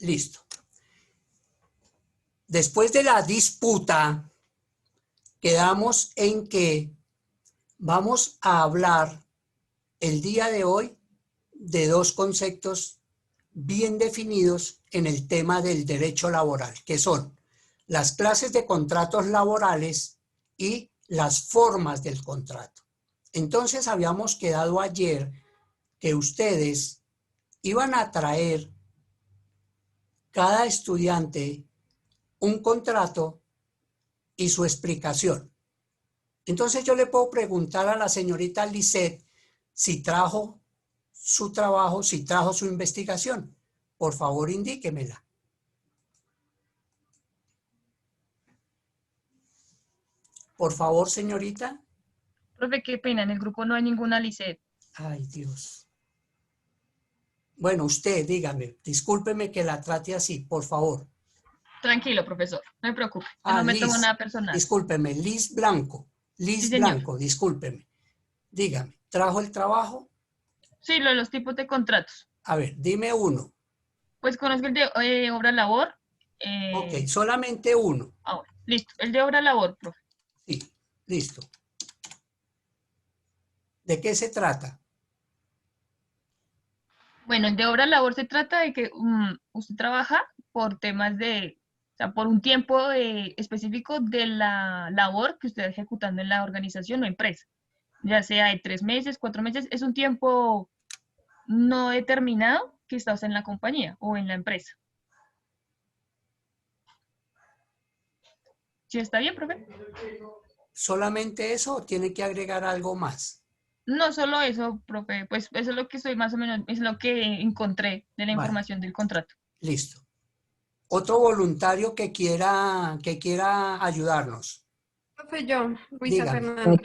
Listo. Después de la disputa, quedamos en que vamos a hablar el día de hoy de dos conceptos bien definidos en el tema del derecho laboral, que son las clases de contratos laborales y las formas del contrato. Entonces habíamos quedado ayer que ustedes iban a traer cada estudiante un contrato y su explicación. Entonces yo le puedo preguntar a la señorita Lisette si trajo su trabajo, si trajo su investigación. Por favor, indíquemela. Por favor, señorita. Profe, qué pena, en el grupo no hay ninguna Lisette. Ay, Dios. Bueno, usted, dígame, discúlpeme que la trate así, por favor. Tranquilo, profesor, no me preocupe, yo no me tomo Liz, nada personal. discúlpeme, Liz Blanco. Sí, Liz señor. Blanco, discúlpeme. Dígame, ¿trajo el trabajo? Sí, lo de los tipos de contratos. A ver, dime uno. Pues conozco el de obra labor. Ok, solamente uno. Bueno, listo, el de obra labor, profe. Sí, listo. ¿De qué se trata? Bueno, el de obra labor se trata de que usted trabaja por temas de, o sea, por un tiempo específico de la labor que usted está ejecutando en la organización o empresa, ya sea de 3 meses, 4 meses, es un tiempo no determinado que está usted en la compañía o en la empresa. ¿Sí está bien, profe? ¿Solamente eso o tiene que agregar algo más? No solo eso, profe, pues eso es lo que estoy más o menos, es lo que encontré de la Vale, información del contrato. listo. Otro voluntario que quiera ayudarnos. Profe, yo, Luisa Dígame. Fernanda.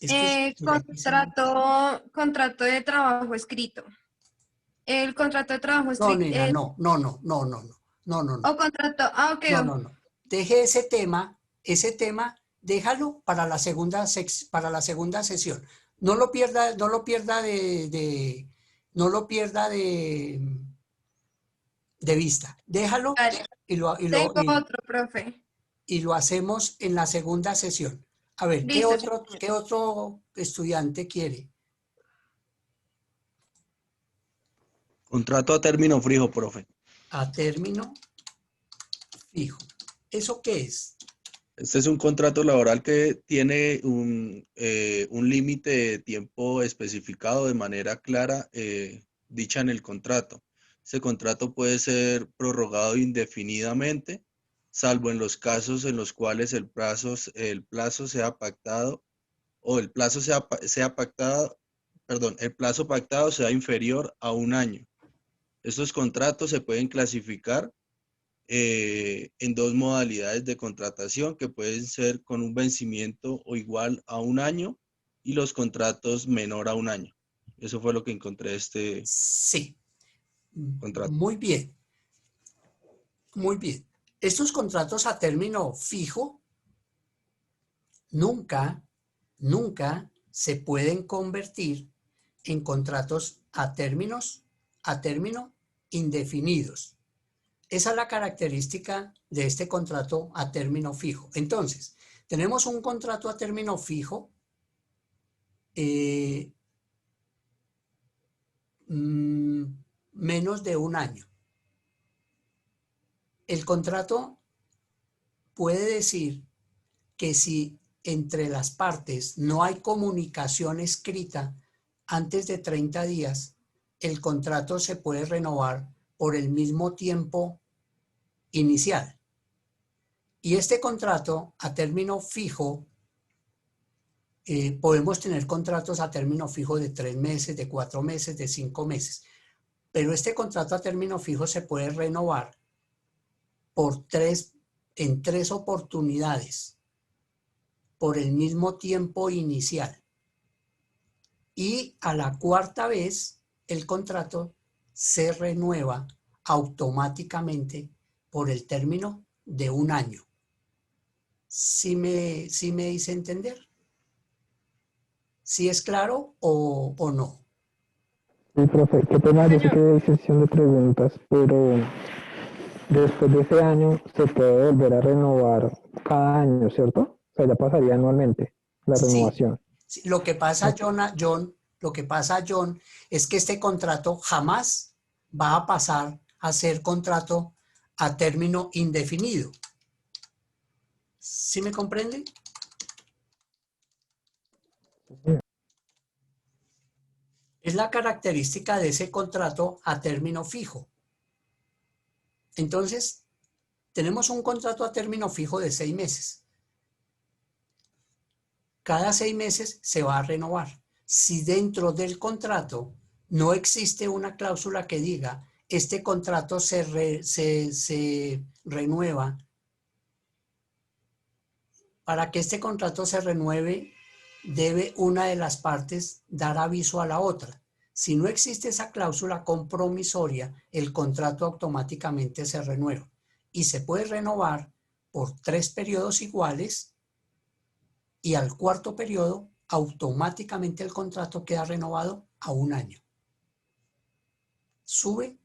Es que mira, aquí Contrato de trabajo escrito. El contrato de trabajo no, escrito. nena, no, no, no, no, no, no, no, no, no, O contrato. Ok. no, no, no. Deje ese tema, déjalo para para la segunda sesión. No lo pierda, no lo pierda no lo pierda de vista. Déjalo Vale. y lo, y lo, Tengo y, otro, profe. y lo hacemos en la segunda sesión. A ver, Listo. qué otro estudiante quiere? Contrato a término fijo, profe. A término fijo. ¿Eso qué es? Este es un contrato laboral que tiene un límite de tiempo especificado de manera clara, dicha en el contrato. Este contrato puede ser prorrogado indefinidamente, salvo en los casos en los cuales el plazo sea pactado o el plazo sea pactado, perdón, el plazo pactado sea inferior a un año. Estos contratos se pueden clasificar en dos modalidades de contratación que pueden ser con un vencimiento o igual a un año y los contratos menor a un año. Eso fue lo que encontré de este Sí. contrato. Muy bien. Muy bien. Estos contratos a término fijo nunca se pueden convertir en contratos a término indefinidos. Esa es la característica de este contrato a término fijo. Entonces, tenemos un contrato a término fijo menos de un año. El contrato puede decir que si entre las partes no hay comunicación escrita antes de 30 días, el contrato se puede renovar por el mismo tiempo inicial. Y este contrato a término fijo, podemos tener contratos a término fijo de 3 meses, de 4 meses, de 5 meses. Pero este contrato a término fijo se puede renovar en 3 oportunidades por el mismo tiempo inicial. Y a la cuarta vez, el contrato se renueva automáticamente por el término de un año. ¿Sí me hice entender? ¿Sí es claro o no? Sí, profe, qué pena, yo sé que es sesión de preguntas, pero después de ese año se puede volver a renovar cada año, ¿cierto? O sea, ya pasaría anualmente la Sí, renovación. sí, lo que pasa, Ok. Lo que pasa, John, es que este contrato jamás va a pasar a ser contrato a término indefinido. ¿Sí me comprende? Es la característica de ese contrato a término fijo. Entonces, tenemos un contrato a término fijo de 6 meses. Cada 6 meses se va a renovar. Si dentro del contrato no existe una cláusula que diga este contrato se renueva, para que este contrato se renueve, debe una de las partes dar aviso a la otra. Si no existe esa cláusula compromisoria, el contrato automáticamente se renueva y se puede renovar por 3 periodos iguales y al cuarto periodo automáticamente el contrato queda renovado a 1 año. Sube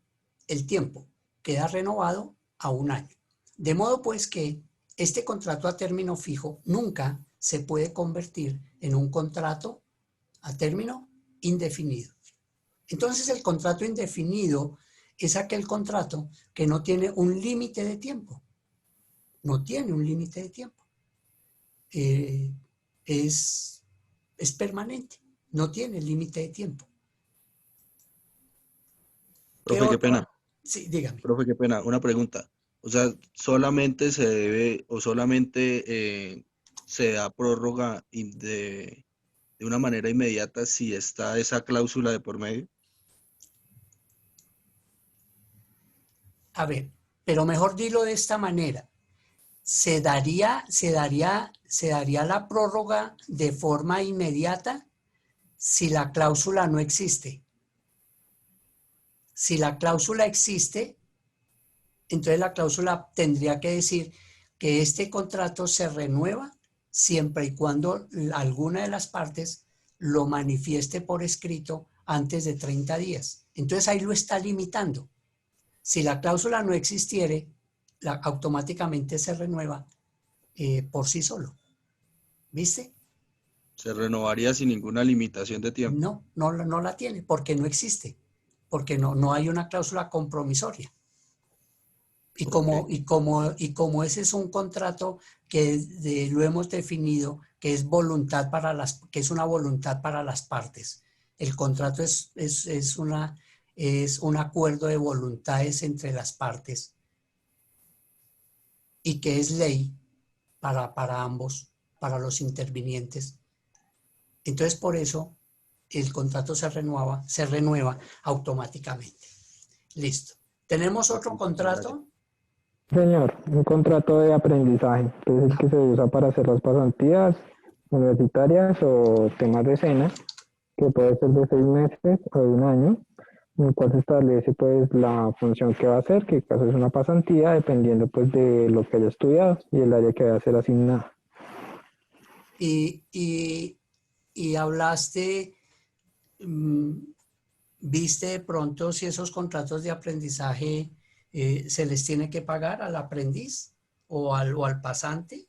el tiempo, queda renovado a 1 año. De modo pues que este contrato a término fijo nunca se puede convertir en un contrato a término indefinido. Entonces el contrato indefinido es aquel contrato que no tiene un límite de tiempo. No tiene un límite de tiempo. Eh, es, es permanente, no tiene límite de tiempo. ¿Qué Profe, qué otro? pena. Sí, dígame. Profe, qué pena. Una pregunta. O sea, solamente se debe o solamente se da prórroga de una manera inmediata si está esa cláusula de por medio. A ver, pero mejor dilo de esta manera. Se daría la prórroga de forma inmediata si la cláusula no existe. Si la cláusula existe, entonces la cláusula tendría que decir que este contrato se renueva siempre y cuando alguna de las partes lo manifieste por escrito antes de 30 días. Entonces ahí lo está limitando. Si la cláusula no existiere, automáticamente se renueva por sí solo. ¿Viste? Se renovaría sin ninguna limitación de tiempo. No la tiene porque no existe, porque no hay una cláusula compromisoria. Ok. Y como ese es un contrato que lo hemos definido, que es que es una voluntad para las partes. El contrato es un acuerdo de voluntades entre las partes y que es ley para ambos, para los intervinientes. Entonces, por eso el contrato se renueva automáticamente. Listo. ¿Tenemos Ok, otro muchas gracias. contrato? Señor, un contrato de aprendizaje, que es el que se usa para hacer las pasantías universitarias o temas de SENA, que puede ser de 6 meses o de 1 año, en el cual se establece pues la función que va a hacer, que en caso es una pasantía, dependiendo pues de lo que haya estudiado y el área que va a ser asignada. Y, y, y hablaste, mm, viste de pronto si esos contratos de aprendizaje se les tiene que pagar al aprendiz o al pasante.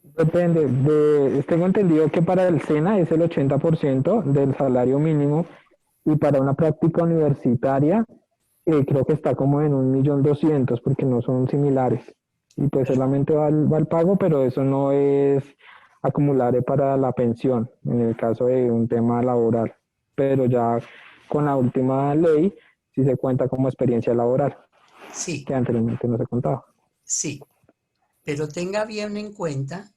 Depende, tengo entendido que para el SENA es el 80% del salario mínimo y para una práctica universitaria creo que está como en 1.200.000 porque no son similares. Y pues solamente va el pago, pero eso no es acumulable para la pensión en el caso de un tema laboral. Pero ya con la última ley sí se cuenta como experiencia laboral, Sí, que anteriormente no se contaba. sí, pero tenga bien en cuenta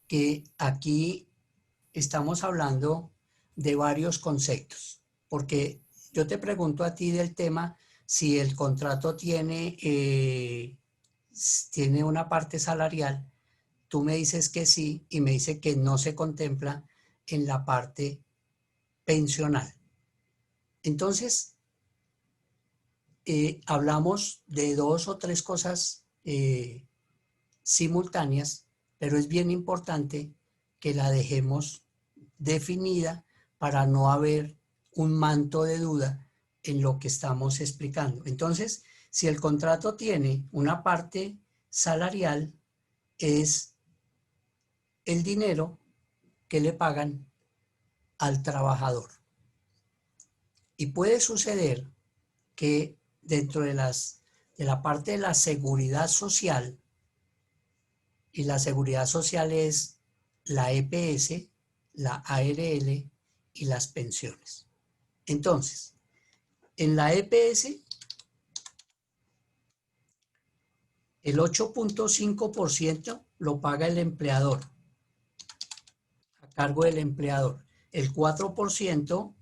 que aquí estamos hablando de varios conceptos, porque yo te pregunto a ti del tema si el contrato tiene una parte salarial, tú me dices que sí y me dice que no se contempla en la parte pensional. Entonces, hablamos de 2 o 3 cosas simultáneas, pero es bien importante que la dejemos definida para no haber un manto de duda en lo que estamos explicando. Entonces, si el contrato tiene una parte salarial, es el dinero que le pagan al trabajador. Y puede suceder que dentro de la parte de la seguridad social, y la seguridad social es la EPS, la ARL y las pensiones. Entonces, en la EPS, el 8.5% lo paga el empleador, a cargo del empleador. El 4%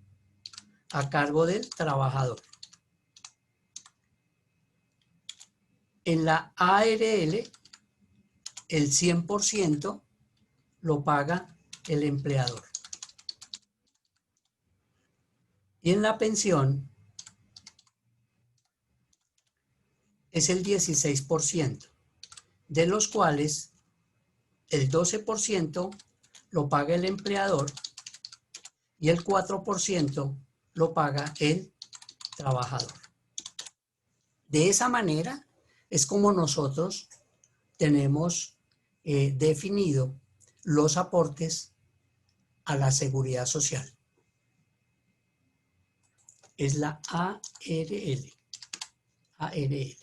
a cargo del trabajador. En la ARL, el 100% lo paga el empleador. Y en la pensión es el 16%, de los cuales el 12% lo paga el empleador y el 4% lo paga el trabajador. De esa manera es como nosotros tenemos definido los aportes a la seguridad social. Es la ARL. ARL.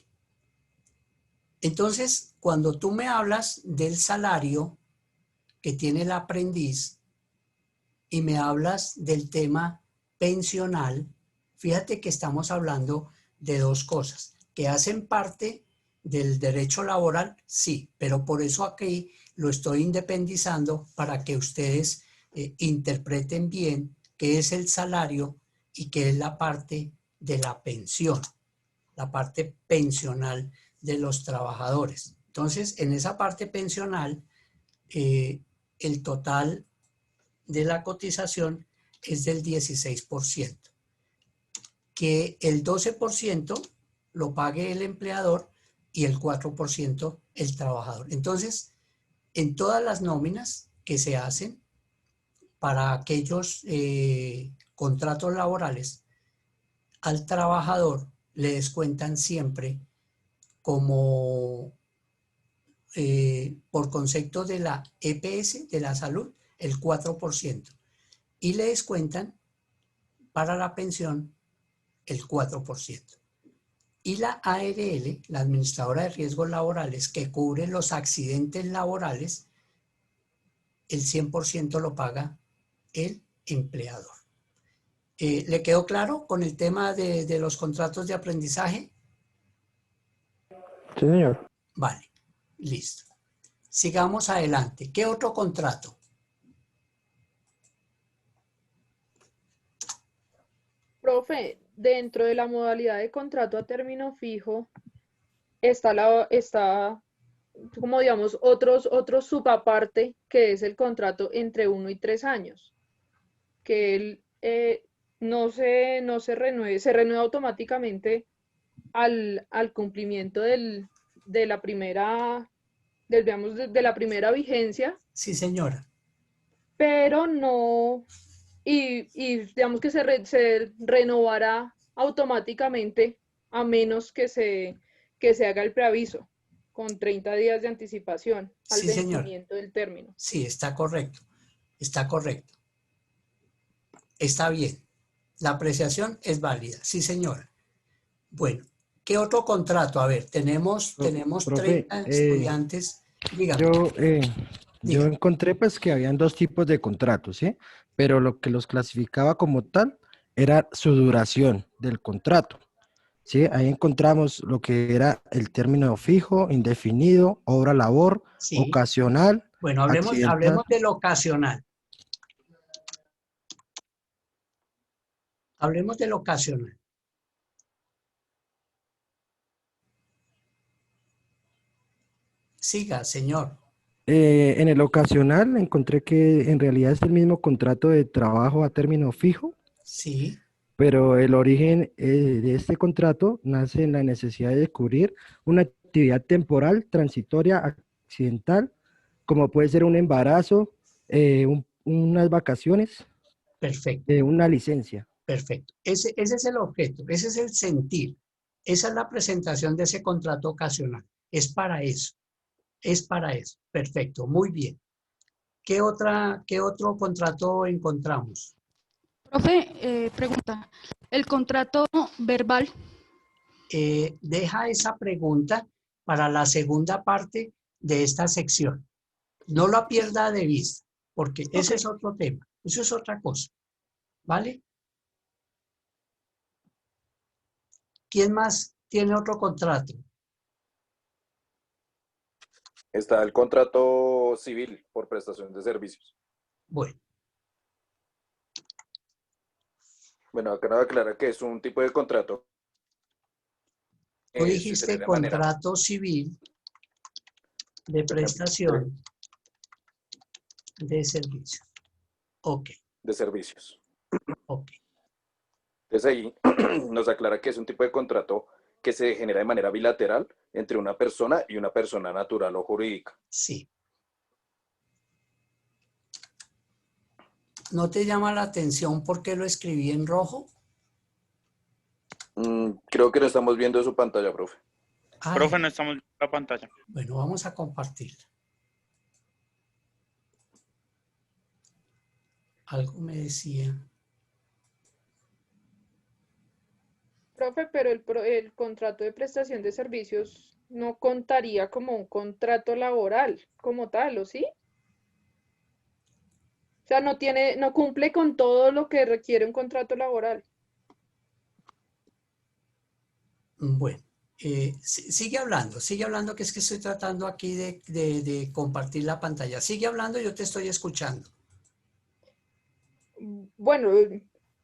Entonces, cuando tú me hablas del salario que tiene el aprendiz y me hablas del tema pensional, fíjate que estamos hablando de dos cosas, que hacen parte del derecho laboral, sí, pero por eso aquí lo estoy independizando para que ustedes interpreten bien qué es el salario y qué es la parte de la pensión, la parte pensional de los trabajadores. Entonces, en esa parte pensional, el total de la cotización es del 16%, que el 12% lo pague el empleador y el 4% el trabajador. Entonces, en todas las nóminas que se hacen para aquellos contratos laborales, al trabajador le descuentan siempre como por concepto de la EPS, de la salud, el 4%. Y le descuentan para la pensión el 4%. Y la ARL, la Administradora de Riesgos Laborales, que cubre los accidentes laborales, el 100% lo paga el empleador. ¿Le quedó claro con el tema de los contratos de aprendizaje? Sí, señor. Vale, listo. Sigamos adelante. ¿Qué otro contrato? Profe, dentro de la modalidad de contrato a término fijo está como digamos otro subaparte que es el contrato entre 1 y 3 años, que él no se renueve, se renueva automáticamente al cumplimiento de la primera, digamos, de la primera vigencia, Sí, señora. pero no, y digamos que se renovará automáticamente a menos que se haga el preaviso con 30 días de anticipación al Sí, señora. vencimiento del término. Sí, está correcto. Está correcto. Está bien. La apreciación es válida. Sí, señora. Bueno, ¿qué otro contrato? A ver, tenemos Profe, 30 estudiantes. Dígame. yo Diga. encontré pues que habían dos tipos de contratos, ¿sí? Pero lo que los clasificaba como tal era su duración del contrato, ¿sí? Ahí encontramos lo que era el término fijo, indefinido, obra labor, Sí. ocasional, Bueno, accidental. hablemos del ocasional. Hablemos del ocasional. Siga, señor. En el ocasional encontré que en realidad es el mismo contrato de trabajo a término fijo, Sí. pero el origen de este contrato nace en la necesidad de cubrir una actividad temporal, transitoria, accidental, como puede ser un embarazo, unas vacaciones, Perfecto. una licencia. Perfecto. Ese es el objeto, ese es el sentir. Esa es la presentación de ese contrato ocasional. Es para eso. Es para eso. Perfecto. Muy bien. ¿Qué otro contrato encontramos? Profe, pregunta, ¿el contrato verbal? Deja esa pregunta para la segunda parte de esta sección. No la pierda de vista, porque ese es otro tema. Eso es otra cosa. ¿Vale? ¿Quién más tiene otro contrato? Está el contrato civil por prestación de servicios. Bueno, Bueno, acá nos aclara que es un tipo de contrato. tú se dijiste genera de manera contrato civil de prestación de servicios. Ok, de servicios. ok. Entonces ahí nos aclara que es un tipo de contrato que se genera de manera bilateral entre una persona y una persona natural o jurídica. Sí. ¿No te llama la atención por qué lo escribí en rojo? Creo que no estamos viendo su pantalla, profe. Ay, Profe, no estamos viendo la pantalla. bueno, vamos a compartirla. Algo me decía. Profe, pero el contrato de prestación de servicios no contaría como un contrato laboral como tal, ¿o sí? O sea, no cumple con todo lo que requiere un contrato laboral. Bueno, sigue hablando, que es que estoy tratando aquí de compartir la pantalla. Sigue hablando, yo te estoy escuchando. Bueno,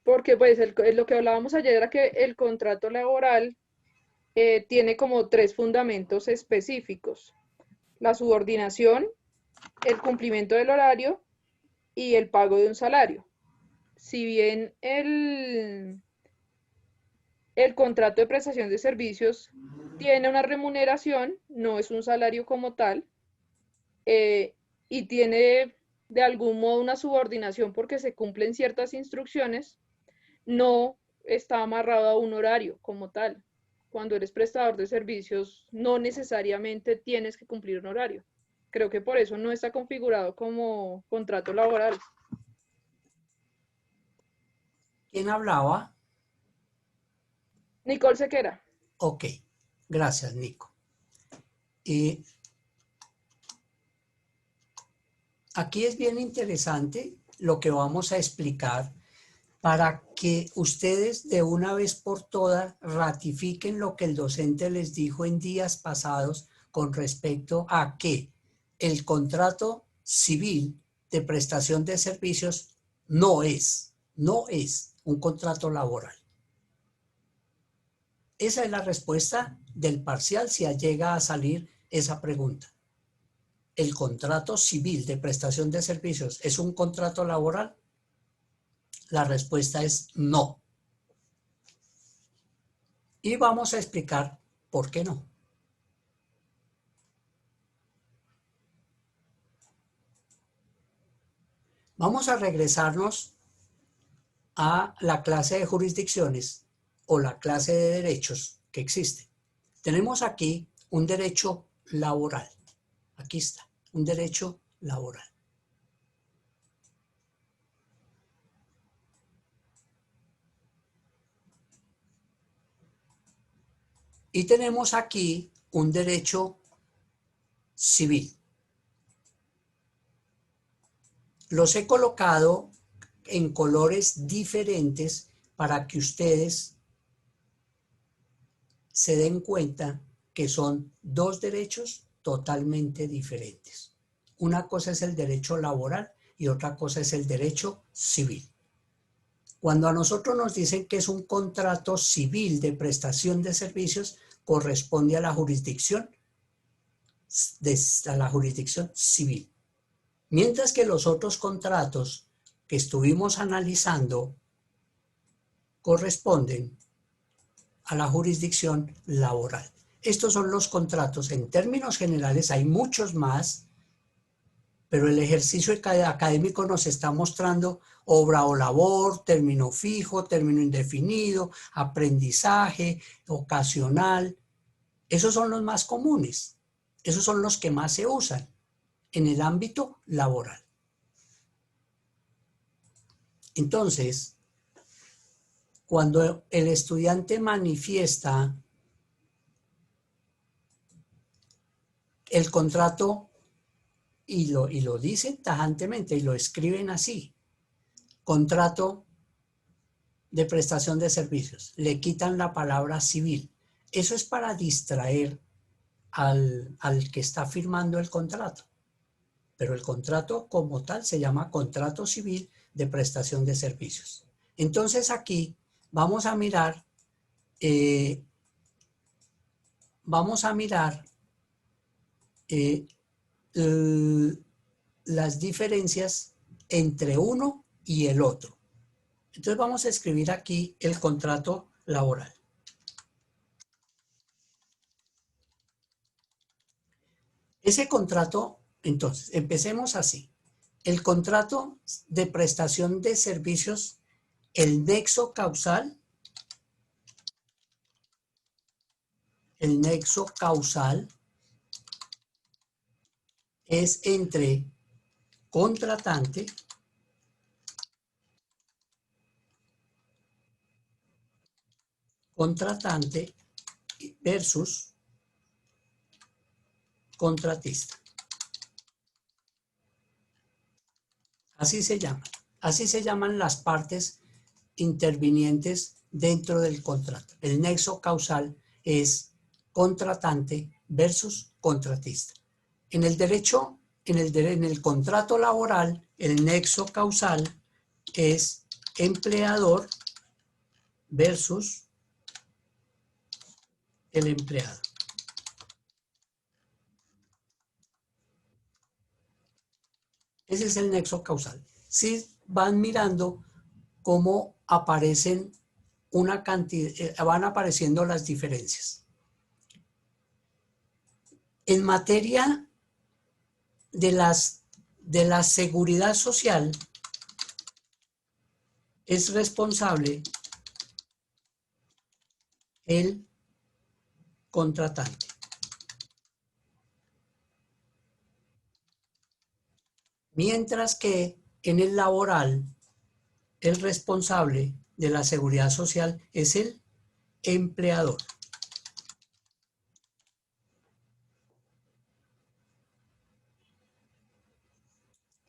porque pues lo que hablábamos ayer era que el contrato laboral tiene como 3 fundamentos específicos: la subordinación, el cumplimiento del horario y el pago de un salario. Si bien el contrato de prestación de servicios tiene una remuneración, no es un salario como tal, y tiene de algún modo una subordinación porque se cumplen ciertas instrucciones, no está amarrado a un horario como tal. Cuando eres prestador de servicios, no necesariamente tienes que cumplir un horario. Creo que por eso no está configurado como contrato laboral. ¿Quién hablaba? Nicole Sequera. Ok, gracias, Nico. Aquí es bien interesante lo que vamos a explicar para que ustedes de una vez por todas ratifiquen lo que el docente les dijo en días pasados con respecto a que el contrato civil de prestación de servicios no es un contrato laboral. Esa es la respuesta del parcial si llega a salir esa pregunta. ¿El contrato civil de prestación de servicios es un contrato laboral? La respuesta es no. Y vamos a explicar por qué no. Vamos a regresarnos a la clase de jurisdicciones o la clase de derechos que existe. Tenemos aquí un derecho laboral. Aquí está, un derecho laboral. Y tenemos aquí un derecho civil. Los he colocado en colores diferentes para que ustedes se den cuenta que son dos derechos totalmente diferentes. Una cosa es el derecho laboral y otra cosa es el derecho civil. Cuando a nosotros nos dicen que es un contrato civil de prestación de servicios, corresponde a la jurisdicción civil. Mientras que los otros contratos que estuvimos analizando corresponden a la jurisdicción laboral. Estos son los contratos. En términos generales hay muchos más, pero el ejercicio académico nos está mostrando obra o labor, término fijo, término indefinido, aprendizaje, ocasional. Esos son los más comunes. Esos son los que más se usan en el ámbito laboral. Entonces, cuando el estudiante manifiesta el contrato y lo dicen tajantemente y lo escriben así, contrato de prestación de servicios, le quitan la palabra civil. Eso es para distraer al que está firmando el contrato. Pero el contrato como tal se llama contrato civil de prestación de servicios. Entonces aquí vamos a mirar las diferencias entre uno y el otro. Entonces vamos a escribir aquí el contrato laboral. Ese contrato, entonces, empecemos así. El contrato de prestación de servicios, el nexo causal es entre contratante versus contratista. Así se llaman. Así se llaman las partes intervinientes dentro del contrato. El nexo causal es contratante versus contratista. En el derecho, en el contrato laboral, el nexo causal es empleador versus el empleado. Ese es el nexo causal. Si van mirando cómo aparecen una cantidad, van apareciendo las diferencias. En materia de la seguridad social, es responsable el contratante. Mientras que en el laboral, el responsable de la seguridad social es el empleador.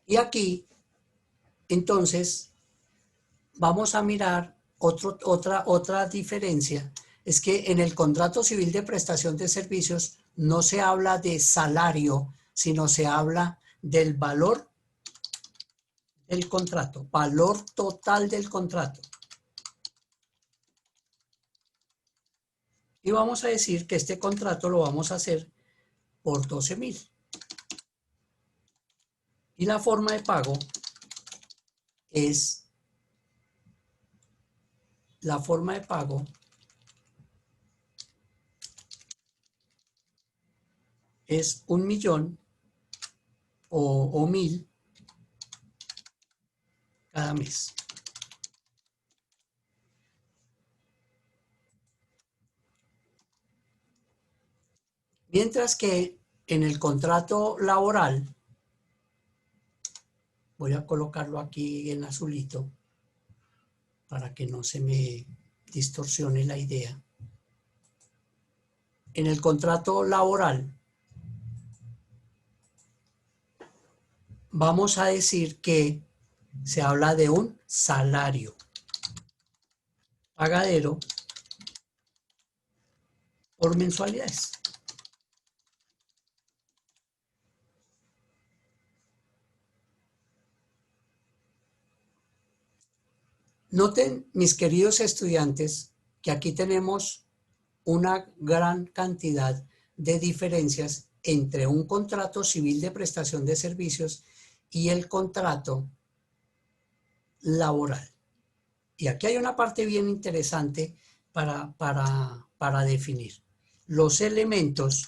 Y aquí, entonces, vamos a mirar otra diferencia. Es que en el contrato civil de prestación de servicios no se habla de salario, sino se habla del valor del contrato, valor total del contrato. Y vamos a decir que este contrato lo vamos a hacer por 12.000. Y la forma de pago es es 1.000.000 o 1.000 cada mes. Mientras que en el contrato laboral, voy a colocarlo aquí en azulito para que no se me distorsione la idea. En el contrato laboral vamos a decir que se habla de un salario pagadero por mensualidades. Noten, mis queridos estudiantes, que aquí tenemos una gran cantidad de diferencias entre un contrato civil de prestación de servicios y el contrato laboral. Y aquí hay una parte bien interesante para definir. Los elementos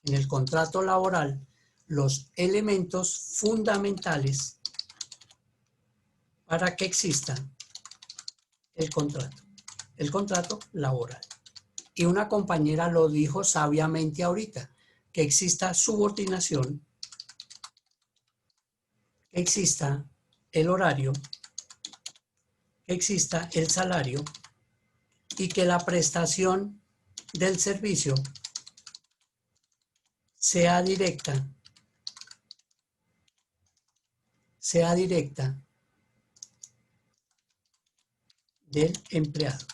en el contrato laboral, los elementos fundamentales para que exista el contrato laboral. Y una compañera lo dijo sabiamente ahorita, que exista subordinación, que exista el horario, que exista el salario y que la prestación del servicio sea directa del empleado.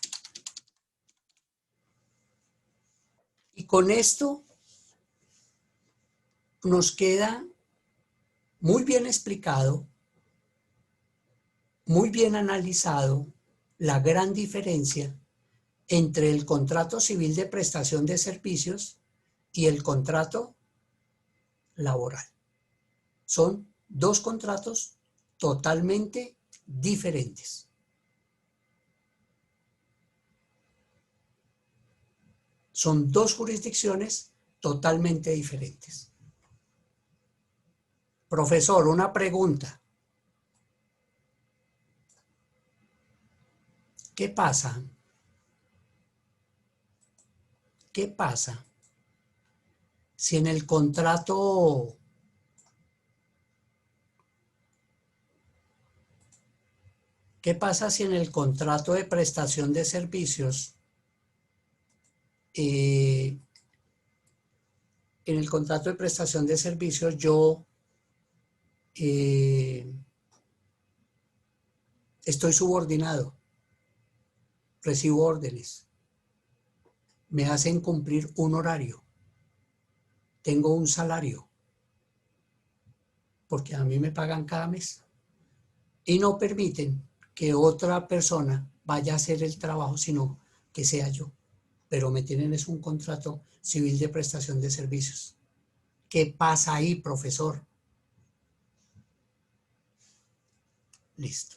Y con esto nos queda muy bien explicado, muy bien analizado la gran diferencia entre el contrato civil de prestación de servicios y el contrato laboral. Son dos contratos totalmente diferentes. Son dos jurisdicciones totalmente diferentes. Profesor, una pregunta. ¿Qué pasa? ¿Qué pasa si en el contrato de prestación de servicios, yo estoy subordinado, recibo órdenes, me hacen cumplir un horario, tengo un salario, porque a mí me pagan cada mes, y no permiten que otra persona vaya a hacer el trabajo, sino que sea yo. Pero me tienen es un contrato civil de prestación de servicios. ¿Qué pasa ahí, profesor? Listo.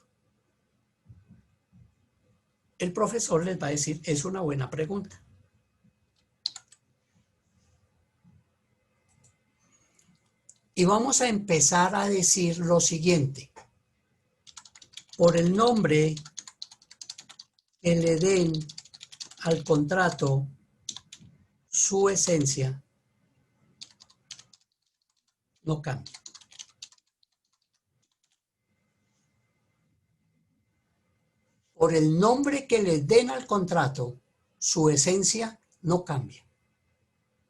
El profesor les va a decir, es una buena pregunta. Y vamos a empezar a decir lo siguiente. Por el nombre que le den al contrato, su esencia no cambia. Por el nombre que le den al contrato, su esencia no cambia.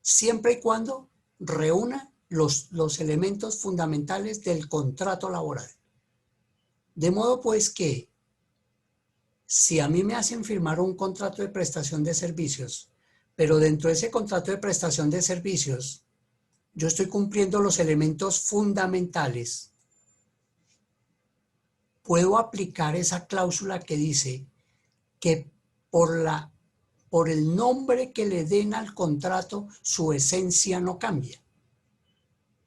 Siempre y cuando reúna los elementos fundamentales del contrato laboral. De modo pues que, si a mí me hacen firmar un contrato de prestación de servicios, pero dentro de ese contrato de prestación de servicios, yo estoy cumpliendo los elementos fundamentales, puedo aplicar esa cláusula que dice que por el nombre que le den al contrato, su esencia no cambia.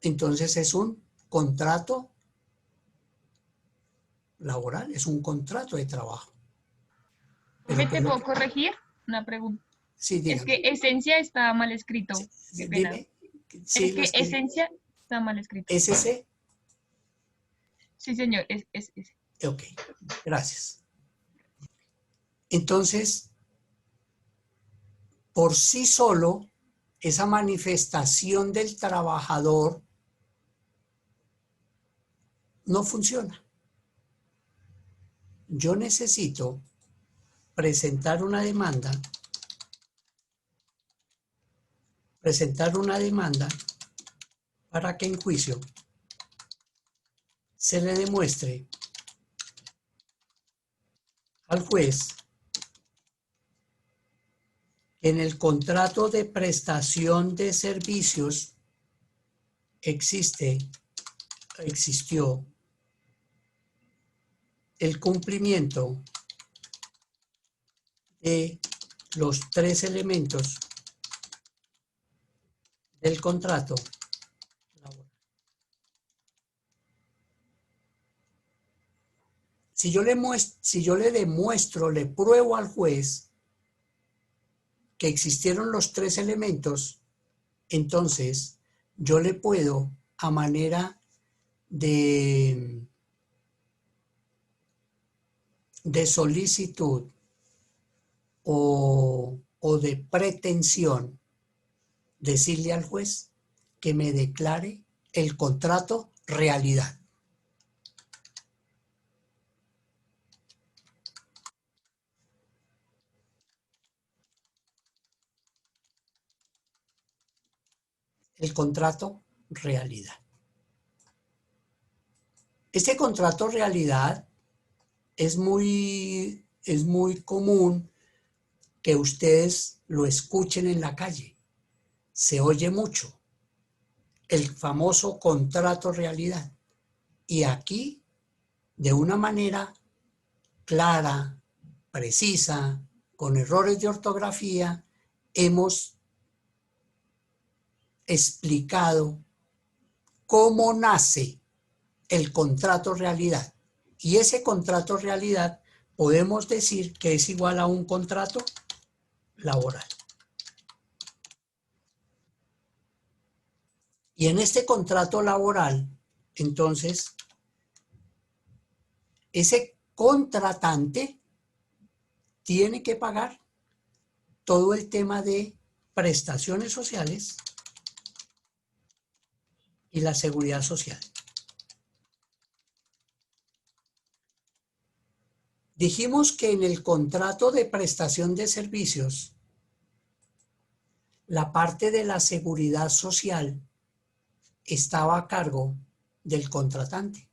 Entonces es un contrato laboral, es un contrato de trabajo. ¿Me te puedo corregir? Una pregunta. Sí, dígame. Es que esencia está mal escrito. Sí, Qué pena. dime. Sí, Es que esencia está mal escrito. ¿Es ese? Sí, señor, es ese. Ok, gracias. Entonces, por sí solo, esa manifestación del trabajador no funciona. Yo necesito presentar una demanda para que en juicio se le demuestre al juez que en el contrato de prestación de servicios existió el cumplimiento de los tres elementos del contrato laboral. Si yo le demuestro, le pruebo al juez que existieron los tres elementos, entonces yo le puedo, a manera de de solicitud o de pretensión, decirle al juez que me declare el contrato realidad. El contrato realidad. Este contrato realidad es muy común que ustedes lo escuchen en la calle. Se oye mucho. El famoso contrato realidad. Y aquí, de una manera clara, precisa, con errores de ortografía, hemos explicado cómo nace el contrato realidad. Y ese contrato realidad podemos decir que es igual a un contrato laboral. Y en este contrato laboral, entonces, ese contratante tiene que pagar todo el tema de prestaciones sociales y la seguridad social. Dijimos que en el contrato de prestación de servicios, la parte de la seguridad social estaba a cargo del contratante.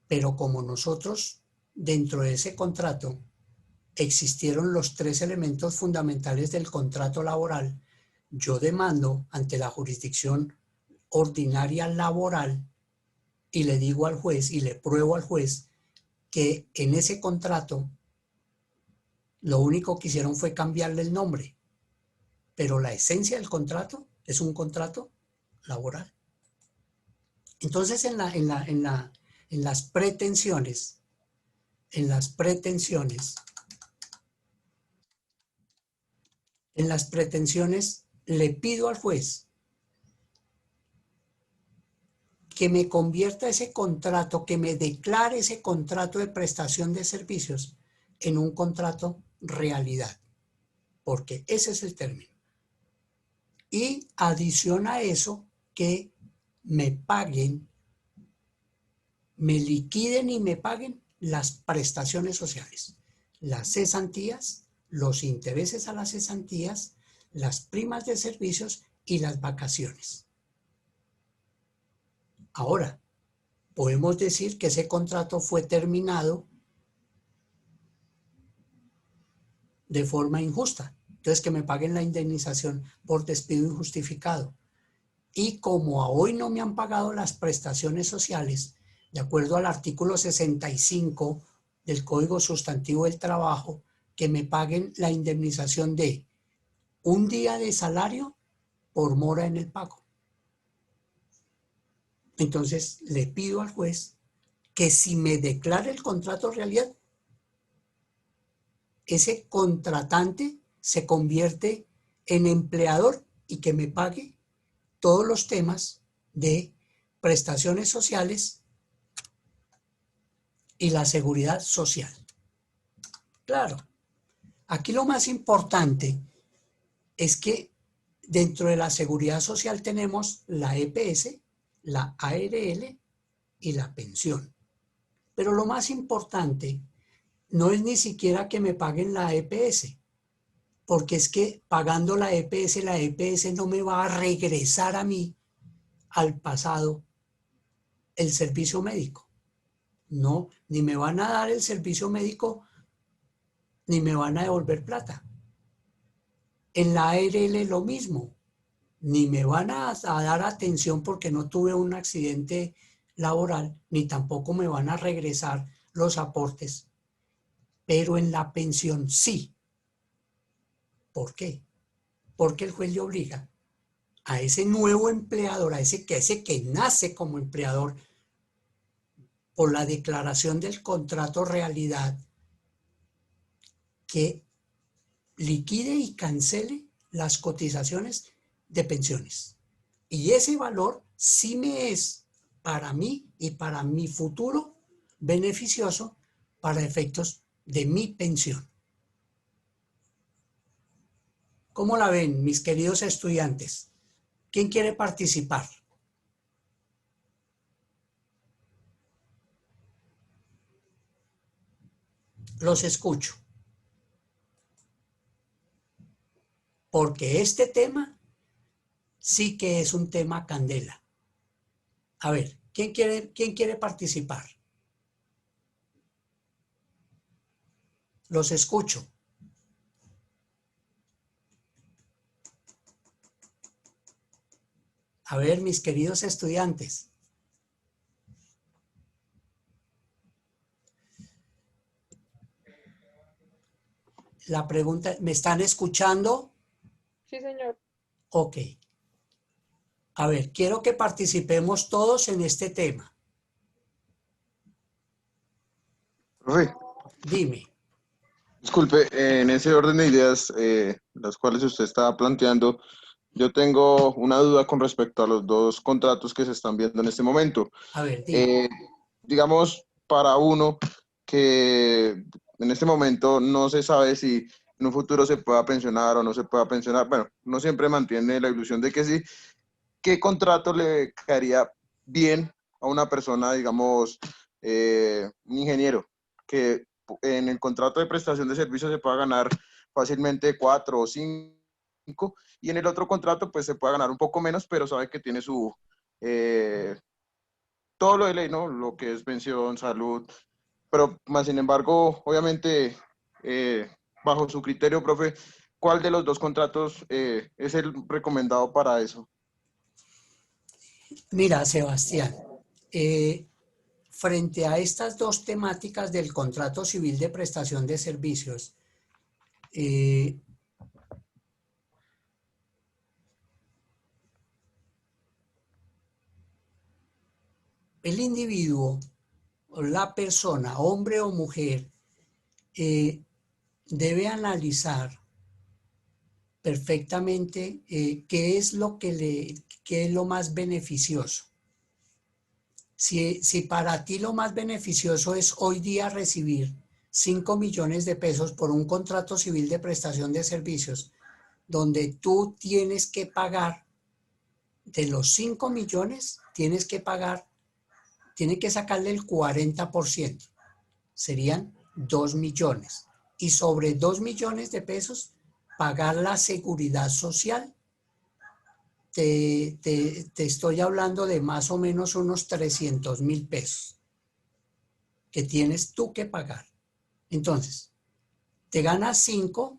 Pero como nosotros, dentro de ese contrato, existieron los 3 elementos fundamentales del contrato laboral, yo demando ante la jurisdicción ordinaria laboral y le digo al juez y le pruebo al juez que en ese contrato lo único que hicieron fue cambiarle el nombre, pero la esencia del contrato es un contrato laboral. Entonces en las pretensiones, le pido al juez que me convierta ese contrato, que me declare ese contrato de prestación de servicios en un contrato realidad, porque ese es el término. Y adiciona a eso que me paguen, me liquiden y me paguen las prestaciones sociales, las cesantías, los intereses a las cesantías, las primas de servicios y las vacaciones. Ahora, podemos decir que ese contrato fue terminado de forma injusta. Entonces, que me paguen la indemnización por despido injustificado. Y como a hoy no me han pagado las prestaciones sociales, de acuerdo al artículo 65 del Código Sustantivo del Trabajo, que me paguen la indemnización de un día de salario por mora en el pago. Entonces, le pido al juez que si me declara el contrato realidad, ese contratante se convierte en empleador y que me pague todos los temas de prestaciones sociales y la seguridad social. Claro, aquí lo más importante es que dentro de la seguridad social tenemos la EPS, la ARL y la pensión. Pero lo más importante no es ni siquiera que me paguen la EPS, porque es que pagando la EPS no me va a regresar a mí, al pasado, el servicio médico. No, ni me van a dar el servicio médico, ni me van a devolver plata. En la ARL lo mismo, ni me van a dar atención porque no tuve un accidente laboral, ni tampoco me van a regresar los aportes. Pero en la pensión sí. ¿Por qué? Porque el juez le obliga a ese nuevo empleador, a ese que nace como empleador por la declaración del contrato realidad, que liquide y cancele las cotizaciones de pensiones. Y ese valor sí me es para mí y para mi futuro beneficioso, para efectos de mi pensión. ¿Cómo la ven, mis queridos estudiantes? ¿Quién quiere participar? Los escucho. Porque este tema sí que es un tema candela. A ver, ¿quién quiere participar? Los escucho. A ver, mis queridos estudiantes. La pregunta, ¿me están escuchando? Sí, señor. Ok. A ver, quiero que participemos todos en este tema. Profe, Dime. disculpe, en ese orden de ideas, las cuales usted estaba planteando, yo tengo una duda con respecto a los dos contratos que se están viendo en este momento. A ver, dime. Digamos, para uno que en este momento no se sabe si en un futuro se pueda pensionar o no se pueda pensionar, bueno, uno siempre mantiene la ilusión de que sí. ¿Qué contrato le caería bien a una persona, digamos, un ingeniero, que en el contrato de prestación de servicios se pueda ganar fácilmente 4 o 5, y en el otro contrato pues se pueda ganar un poco menos, pero sabe que tiene su, todo lo de ley, ¿no? Lo que es pensión, salud, pero más sin embargo, obviamente, bajo su criterio, profe, ¿cuál de los dos contratos es el recomendado para eso? Mira, Sebastián, frente a estas dos temáticas del contrato civil de prestación de servicios, el individuo, o la persona, hombre o mujer, debe analizar perfectamente qué es lo qué es lo más beneficioso. Si para ti lo más beneficioso es hoy día recibir 5 millones de pesos por un contrato civil de prestación de servicios, donde tú tienes que pagar de los 5 millones, tienes que sacarle el 40%, serían 2 millones. Y sobre 2 millones de pesos, pagar la seguridad social. Te estoy hablando de más o menos unos 300.000 pesos que tienes tú que pagar. Entonces, te ganas 5,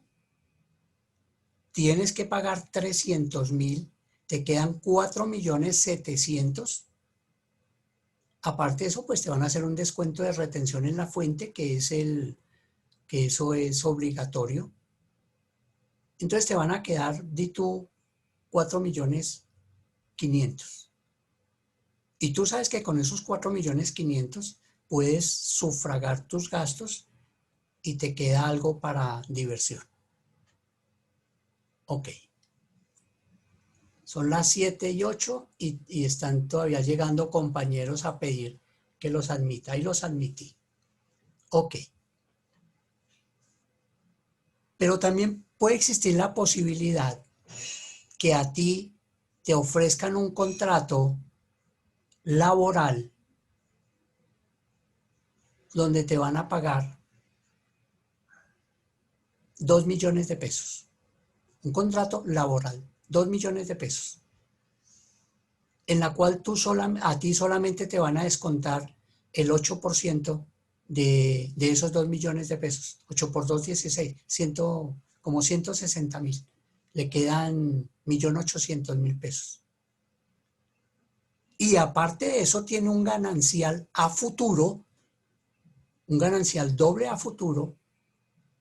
tienes que pagar 300.000, te quedan 4.700.000. Aparte de eso, pues te van a hacer un descuento de retención en la fuente, que eso es obligatorio. Entonces te van a quedar, di tú, 4.500.000. Y tú sabes que con esos 4.500.000 puedes sufragar tus gastos y te queda algo para diversión. Ok. Son las 7:08 y están todavía llegando compañeros a pedir que los admita, y los admití. Ok. Pero también puede existir la posibilidad que a ti te ofrezcan un contrato laboral donde te van a pagar 2 millones de pesos. Un contrato laboral, 2 millones de pesos. En la cual a ti solamente te van a descontar el 8% de esos 2 millones de pesos. 8 por 2, 16, como 160.000. Le quedan 1.800.000 pesos. Y aparte de eso tiene un ganancial a futuro, un ganancial doble a futuro,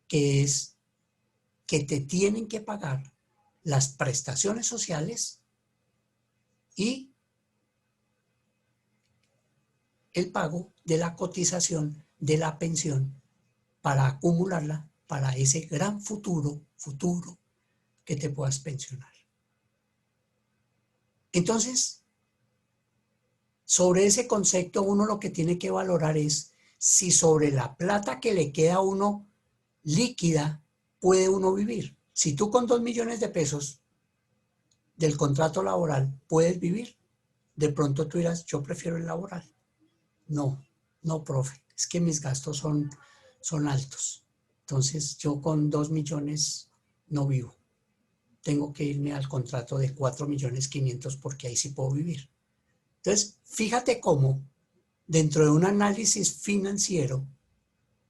que es que te tienen que pagar las prestaciones sociales y el pago de la cotización de la pensión para acumularla para ese gran futuro que te puedas pensionar. Entonces, sobre ese concepto uno lo que tiene que valorar es si sobre la plata que le queda a uno líquida puede uno vivir. Si tú con 2 millones de pesos del contrato laboral puedes vivir, de pronto tú dirás, yo prefiero el laboral. No, no, profe, es que mis gastos son altos. Entonces yo con 2 millones no vivo. Tengo que irme al contrato de 4.500.000 porque ahí sí puedo vivir. Entonces, fíjate cómo dentro de un análisis financiero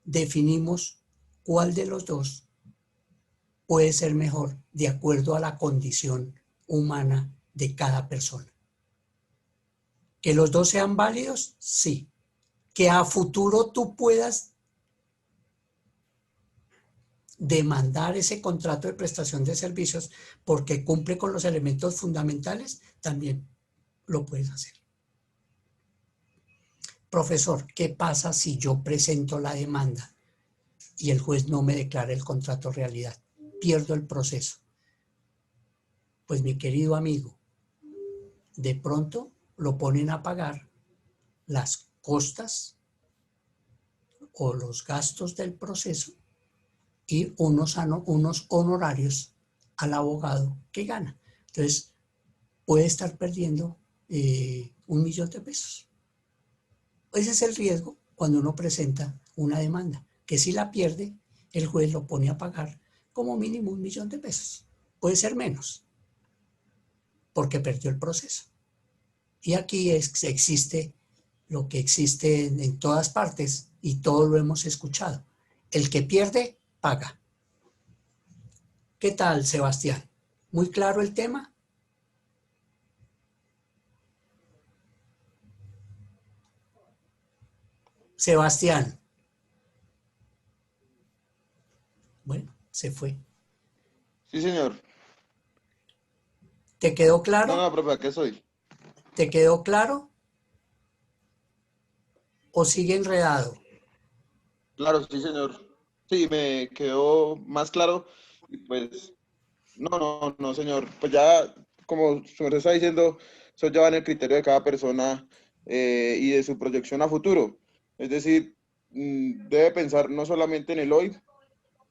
definimos cuál de los dos puede ser mejor de acuerdo a la condición humana de cada persona. ¿Que los dos sean válidos? Sí. ¿Que a futuro tú puedas demandar ese contrato de prestación de servicios porque cumple con los elementos fundamentales? También lo puedes hacer. Profesor, ¿qué pasa si yo presento la demanda y el juez no me declara el contrato realidad? Pierdo el proceso. Pues mi querido amigo, de pronto lo ponen a pagar las costas o los gastos del proceso y unos honorarios al abogado que gana. Entonces, puede estar perdiendo 1.000.000 de pesos. Ese es el riesgo cuando uno presenta una demanda, que si la pierde, el juez lo pone a pagar como mínimo 1.000.000 de pesos. Puede ser menos, porque perdió el proceso. Y aquí existe lo que existe en todas partes y todo lo hemos escuchado. El que pierde, paga. ¿Qué tal, Sebastián? ¿Muy claro el tema? Sebastián. Bueno, se fue. Sí, señor. ¿Te quedó claro? No, profe, ¿qué soy? ¿Te quedó claro? ¿O sigue enredado? Claro, sí, señor. Sí, me quedó más claro. Y pues, no, señor. Pues ya, como su merced está diciendo, eso ya va en el criterio de cada persona y de su proyección a futuro. Es decir, debe pensar no solamente en el hoy,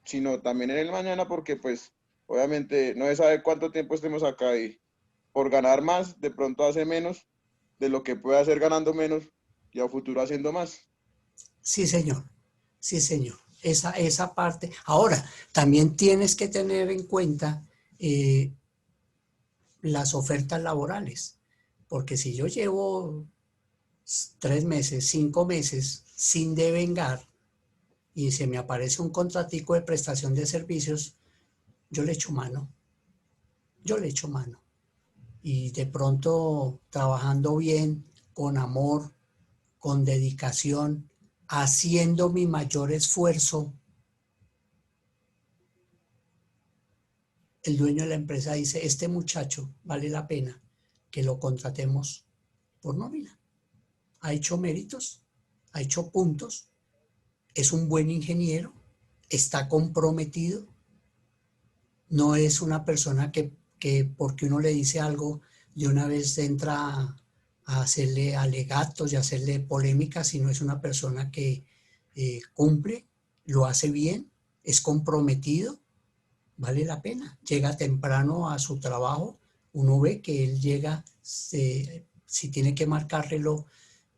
sino también en el mañana, porque pues, obviamente, no se sabe cuánto tiempo estemos acá y por ganar más, de pronto hace menos de lo que puede hacer ganando menos y a futuro haciendo más. Sí, señor. Sí, señor. Esa parte. Ahora, también tienes que tener en cuenta las ofertas laborales, porque si yo llevo 3 meses, 5 meses sin devengar y se me aparece un contratico de prestación de servicios, yo le echo mano. Yo le echo mano. Y de pronto, trabajando bien, con amor, con dedicación, haciendo mi mayor esfuerzo, el dueño de la empresa dice, este muchacho vale la pena que lo contratemos por nómina. Ha hecho méritos, ha hecho puntos, es un buen ingeniero, está comprometido, no es una persona que porque uno le dice algo, de una vez entra a hacerle alegatos y a hacerle polémicas, sino es una persona que cumple, lo hace bien, es comprometido, vale la pena. Llega temprano a su trabajo, uno ve que él llega, si tiene que marcar reloj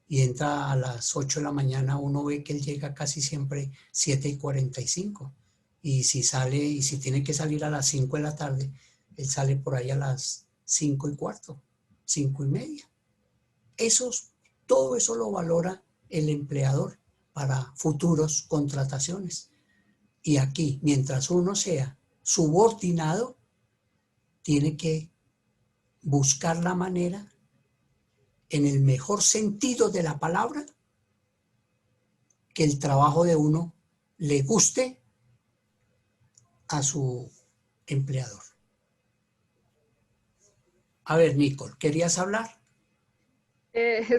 y entra a las 8 de la mañana, uno ve que él llega casi siempre 7:45. Y si sale, y si tiene que salir a las 5 de la tarde, él sale por ahí a las 5:15, 5:30. Todo eso lo valora el empleador para futuros contrataciones. Y aquí, mientras uno sea subordinado, tiene que buscar la manera, en el mejor sentido de la palabra, que el trabajo de uno le guste a su empleador. A ver, Nicole, ¿querías hablar?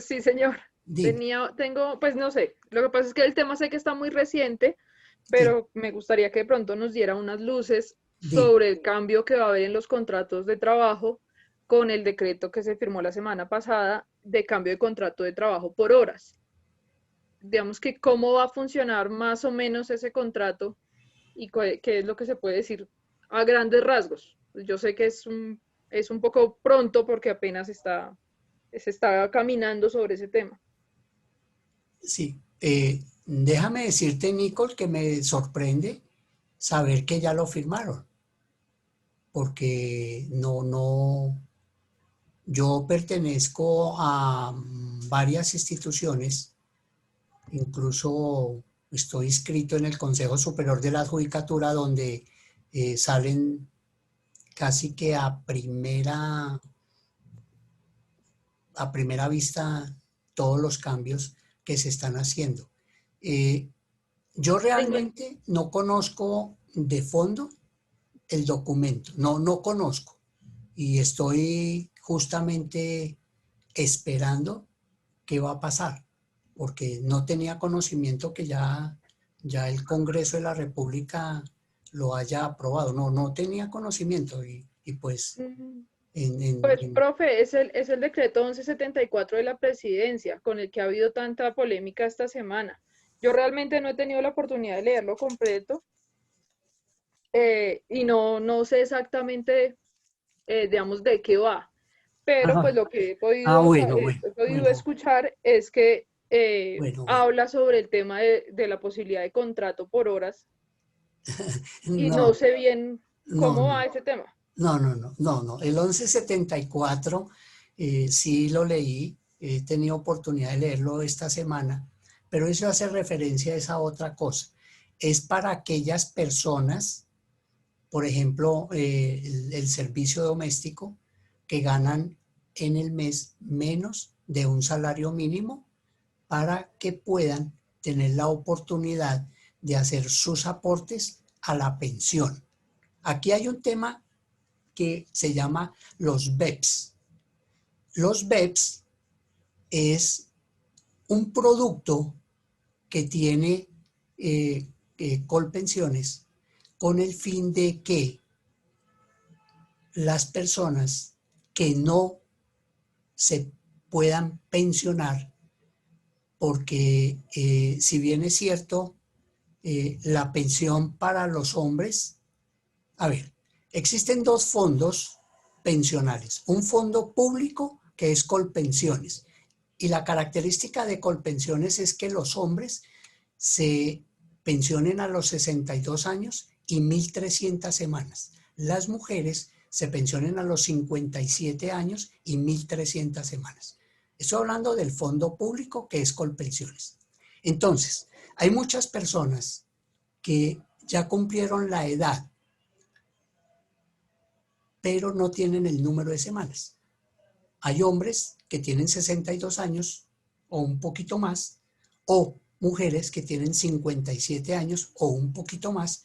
Sí, señor. Dime. Tengo, pues no sé, lo que pasa es que el tema sé que está muy reciente, pero me gustaría que de pronto nos diera unas luces sobre el cambio que va a haber en los contratos de trabajo con el decreto que se firmó la semana pasada de cambio de contrato de trabajo por horas. digamos que cómo va a funcionar más o menos ese contrato y qué es lo que se puede decir a grandes rasgos. Yo sé que es un poco pronto porque apenas se está caminando sobre ese tema. Sí, déjame decirte, Nicole, que me sorprende saber que ya lo firmaron, porque yo pertenezco a varias instituciones, incluso estoy inscrito en el Consejo Superior de la Judicatura, donde salen casi que a primera vista todos los cambios que se están haciendo. Yo realmente no conozco de fondo el documento, no conozco, y estoy justamente esperando qué va a pasar, porque no tenía conocimiento que ya el Congreso de la República lo haya aprobado, no tenía conocimiento y pues Pues, profe, es el decreto 1174 de la presidencia con el que ha habido tanta polémica esta semana. Yo realmente no he tenido la oportunidad de leerlo completo y no sé exactamente, digamos, de qué va. Pero Ajá. pues lo que he podido, Bueno. escuchar es que Bueno. habla sobre el tema de la posibilidad de contrato por horas y no sé bien cómo va ese tema. No. El 1174 sí lo leí, he tenido oportunidad de leerlo esta semana, pero eso hace referencia a esa otra cosa. Es para aquellas personas, por ejemplo, el servicio doméstico, que ganan en el mes menos de un salario mínimo para que puedan tener la oportunidad de hacer sus aportes a la pensión. Aquí hay un tema que se llama los BEPS. Los BEPS es un producto que tiene Colpensiones con el fin de que las personas que no se puedan pensionar, porque si bien es cierto, la pensión para los hombres, a ver, existen dos fondos pensionales, un fondo público que es Colpensiones, y la característica de Colpensiones es que los hombres se pensionen a los 62 años y 1.300 semanas. Las mujeres se pensionen a los 57 años y 1.300 semanas. Estoy hablando del fondo público que es Colpensiones. Entonces, hay muchas personas que ya cumplieron la edad, pero no tienen el número de semanas. Hay hombres que tienen 62 años o un poquito más, o mujeres que tienen 57 años o un poquito más,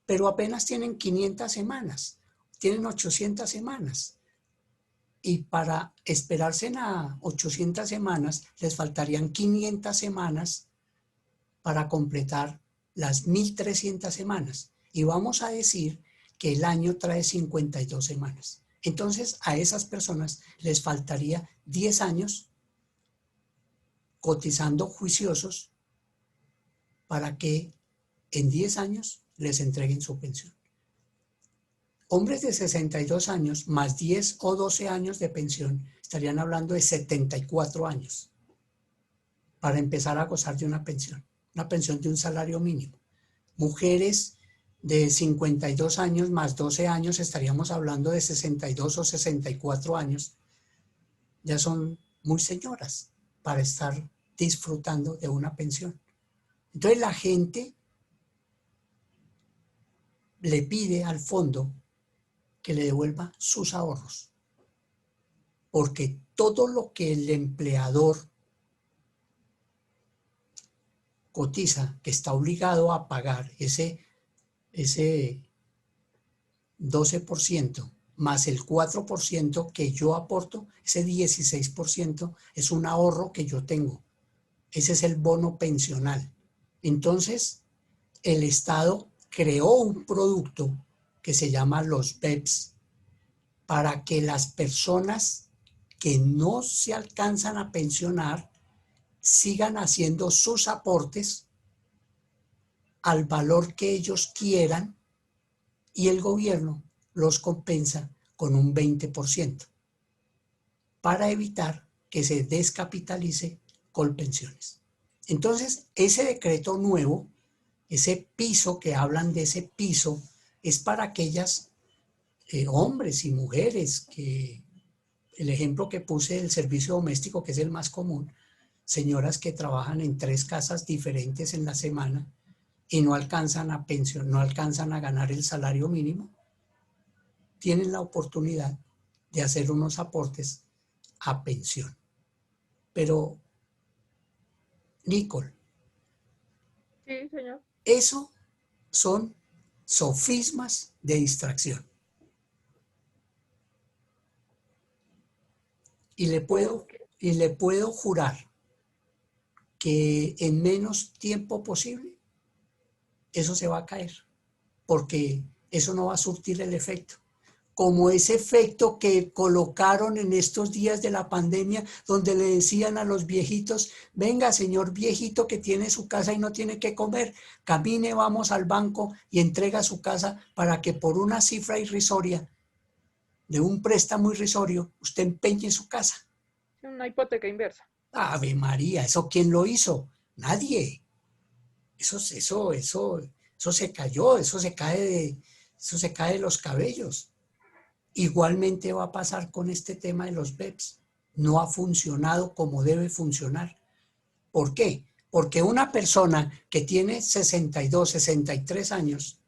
pero apenas tienen 500 semanas, tienen 800 semanas. Y para esperarse a 800 semanas, les faltarían 500 semanas para completar las 1.300 semanas. Y vamos a decir que el año trae 52 semanas. Entonces, a esas personas les faltaría 10 años cotizando juiciosos para que en 10 años les entreguen su pensión. Hombres de 62 años más 10 o 12 años de pensión estarían hablando de 74 años para empezar a gozar de una pensión de un salario mínimo. Mujeres de 52 años más 12 años estaríamos hablando de 62 o 64 años. Ya son muy señoras para estar disfrutando de una pensión. Entonces la gente le pide al fondo que le devuelva sus ahorros, porque todo lo que el empleador cotiza, que está obligado a pagar ese 12% más el 4% que yo aporto, ese 16% es un ahorro que yo tengo. Ese es el bono pensional. Entonces, el Estado creó un producto que se llama los BEPS para que las personas que no se alcanzan a pensionar sigan haciendo sus aportes al valor que ellos quieran y el gobierno los compensa con un 20% para evitar que se descapitalice Colpensiones. Entonces, ese decreto nuevo, ese piso que hablan de ese piso, es para aquellas hombres y mujeres que, el ejemplo que puse del servicio doméstico, que es el más común, señoras que trabajan en 3 casas diferentes en la semana y no alcanzan a pensión, no alcanzan a ganar el salario mínimo, tienen la oportunidad de hacer unos aportes a pensión. Pero, Nicole, Sí, señor. eso son sofismas de distracción. Y le puedo jurar que en menos tiempo posible eso se va a caer, porque eso no va a surtir el efecto. Como ese efecto que colocaron en estos días de la pandemia, donde le decían a los viejitos, venga señor viejito que tiene su casa y no tiene que comer, camine, vamos al banco y entrega su casa para que por una cifra irrisoria, de un préstamo irrisorio, usted empeñe su casa. Una hipoteca inversa. Ave María, ¿eso quién lo hizo? Nadie. Eso se cayó, eso se cae de los cabellos. Igualmente va a pasar con este tema de los BEPS. No ha funcionado como debe funcionar. ¿Por qué? Porque una persona que tiene 62, 63 años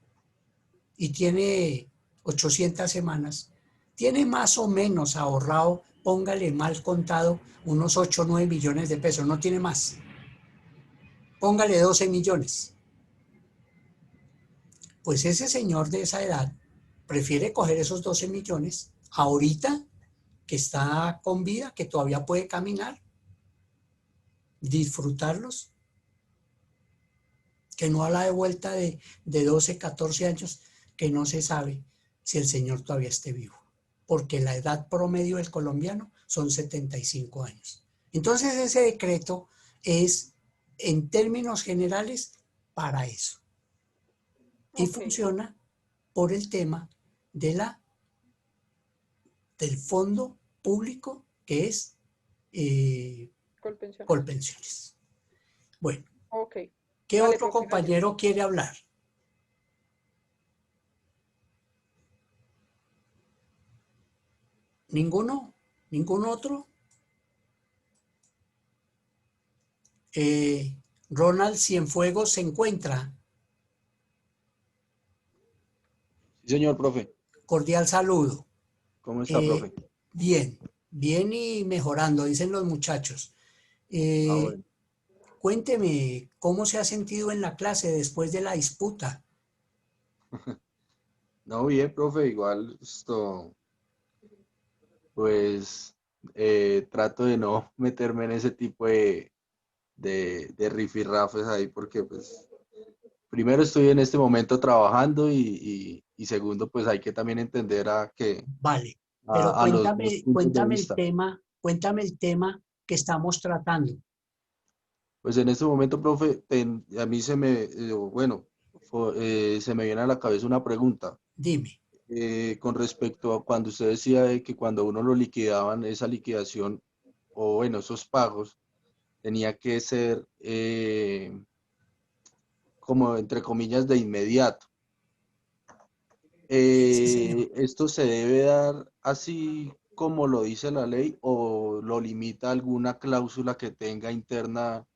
y tiene 800 semanas, tiene más o menos ahorrado, póngale mal contado, unos 8 o 9 millones de pesos, no tiene más. Póngale 12 millones. Pues ese señor de esa edad prefiere coger esos 12 millones ahorita que está con vida, que todavía puede caminar, disfrutarlos, que no a la de vuelta de 12, 14 años, que no se sabe si el señor todavía esté vivo, porque la edad promedio del colombiano son 75 años. Entonces ese decreto es, en términos generales, para eso. Y funciona por el tema del fondo público que es Colpensiones. Bueno, ¿qué Vale, otro profe, compañero quiere hablar? ¿Ninguno? ¿Ningún otro? Ronald Cienfuegos se encuentra. Sí, señor profe. Cordial saludo. ¿Cómo está, profe? Bien, bien y mejorando, dicen los muchachos. Bueno. Cuénteme, ¿cómo se ha sentido en la clase después de la disputa? No, bien, profe, igual esto, pues trato de no meterme en ese tipo de rifirrafes ahí porque pues primero estoy en este momento trabajando y segundo pues hay que también entender Vale, pero a los dos puntos de vista. Cuéntame el tema que estamos tratando. Pues en este momento, profe, a mí se me viene a la cabeza una pregunta. Dime. Con respecto a cuando usted decía de que cuando uno lo liquidaban, esa liquidación o bueno, esos pagos, tenía que ser como entre comillas de inmediato. Sí, ¿Esto se debe dar así como lo dice la ley o lo limita alguna cláusula que tenga interna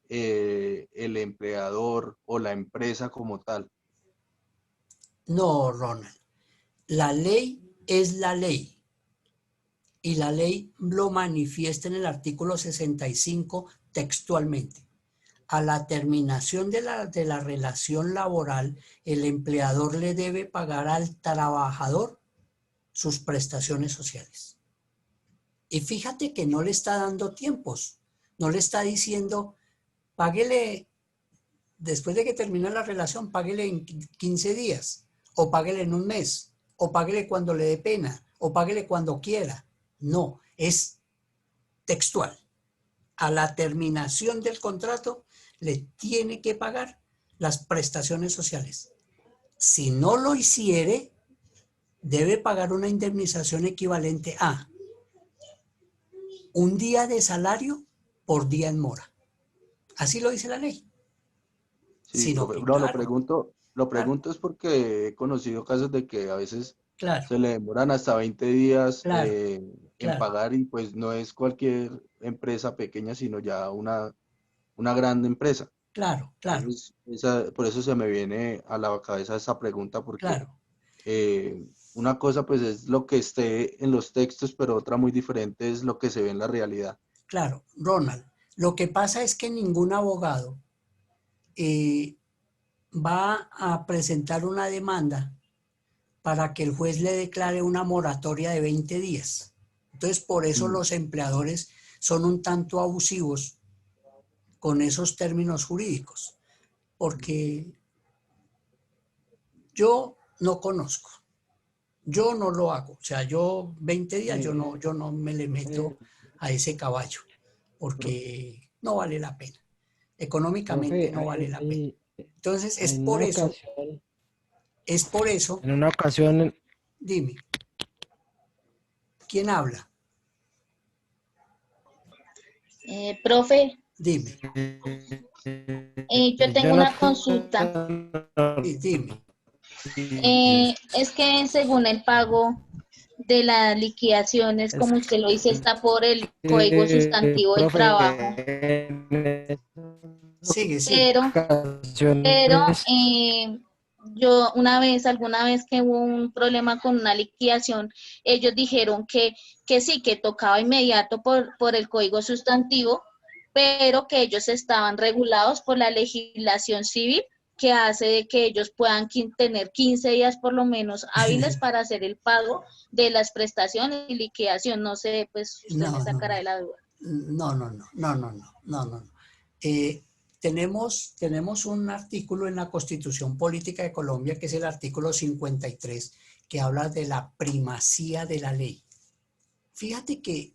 el empleador o la empresa como tal? No, Ronald. La ley es la ley. Y la ley lo manifiesta en el artículo 65 textualmente. A la terminación de la relación laboral, el empleador le debe pagar al trabajador sus prestaciones sociales. Y fíjate que no le está dando tiempos. No le está diciendo, páguele, después de que termine la relación, páguele en 15 días, o páguele en un mes, o páguele cuando le dé pena, o páguele cuando quiera. No, es textual. a la terminación del contrato, le tiene que pagar las prestaciones sociales. Si no lo hiciere, debe pagar una indemnización equivalente a un día de salario por día en mora. Así lo dice la ley. Sí, Sino profe. que, No, claro, lo pregunto es porque he conocido casos de que a veces claro, se le demoran hasta 20 días claro, en claro, pagar y pues no es cualquier empresa pequeña, sino ya una gran empresa. claro, claro, Entonces, por eso se me viene a la cabeza esa pregunta, porque claro, una cosa pues es lo que esté en los textos, pero otra muy diferente es lo que se ve en la realidad. claro. Ronald, lo que pasa es que ningún abogado eh, va a presentar una demanda para que el juez le declare una moratoria de 20 días. Entonces, por eso Mm. los empleadores son un tanto abusivos con esos términos jurídicos, porque yo no conozco, yo no lo hago. O sea, yo 20 días yo no me le meto a ese caballo, porque no vale la pena. Económicamente Profe, no vale la pena. Entonces, es por eso, en una ocasión, dime, ¿quién habla? Profe, Dime, yo tengo una consulta. dime. Es que según el pago de las liquidaciones, es como usted lo dice, está por el Código que, Sustantivo del Trabajo, profe, en Sigue, sigue. pero, pero ocasiones, yo alguna vez que hubo un problema con una liquidación, ellos dijeron que sí, que tocaba inmediato por el Código Sustantivo, pero que ellos estaban regulados por la legislación civil que hace de que ellos puedan tener 15 días por lo menos hábiles para hacer el pago de las prestaciones y liquidación. No sé, pues usted me No, no, sacará de la duda. no. Tenemos un artículo en la Constitución Política de Colombia, que es el artículo 53, que habla de la primacía de la ley. Fíjate que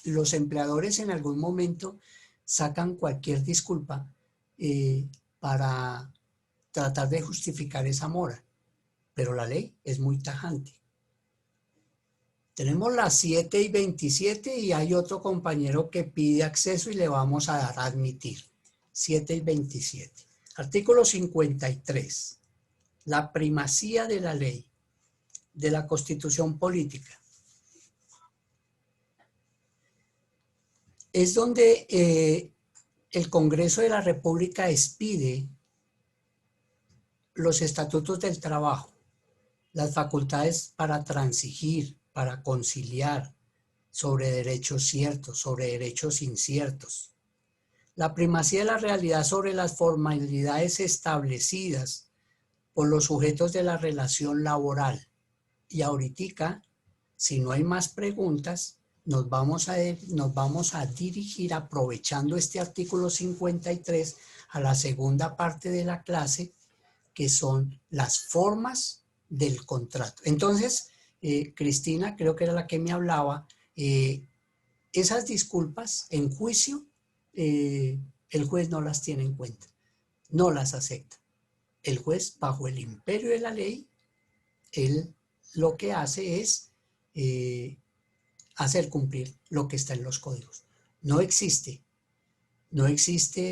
los empleadores en algún momento sacan cualquier disculpa para tratar de justificar esa mora, pero la ley es muy tajante. Tenemos las 7:27 y hay otro compañero que pide acceso y le vamos a dar a admitir. 7:27. Artículo 53. La primacía de la ley, de la Constitución Política. Es donde el Congreso de la República expide los estatutos del trabajo, las facultades para transigir, para conciliar sobre derechos ciertos, sobre derechos inciertos. La primacía de la realidad sobre las formalidades establecidas por los sujetos de la relación laboral. Y ahorita, si no hay más preguntas, nos vamos a dirigir, aprovechando este artículo 53, a la segunda parte de la clase, que son las formas del contrato. Entonces, Cristina, creo que era la que me hablaba, esas disculpas en juicio, el juez no las tiene en cuenta, no las acepta. El juez, bajo el imperio de la ley, él lo que hace es hacer cumplir lo que está en los códigos. No existe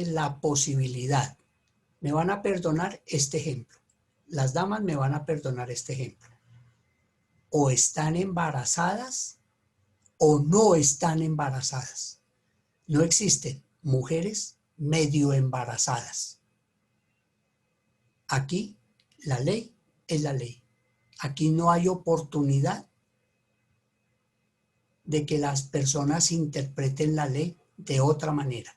la posibilidad. Me van a perdonar este ejemplo. Las damas me van a perdonar este ejemplo. O están embarazadas o no están embarazadas. No existen mujeres medio embarazadas. Aquí la ley es la ley. Aquí no hay oportunidad de que las personas interpreten la ley de otra manera.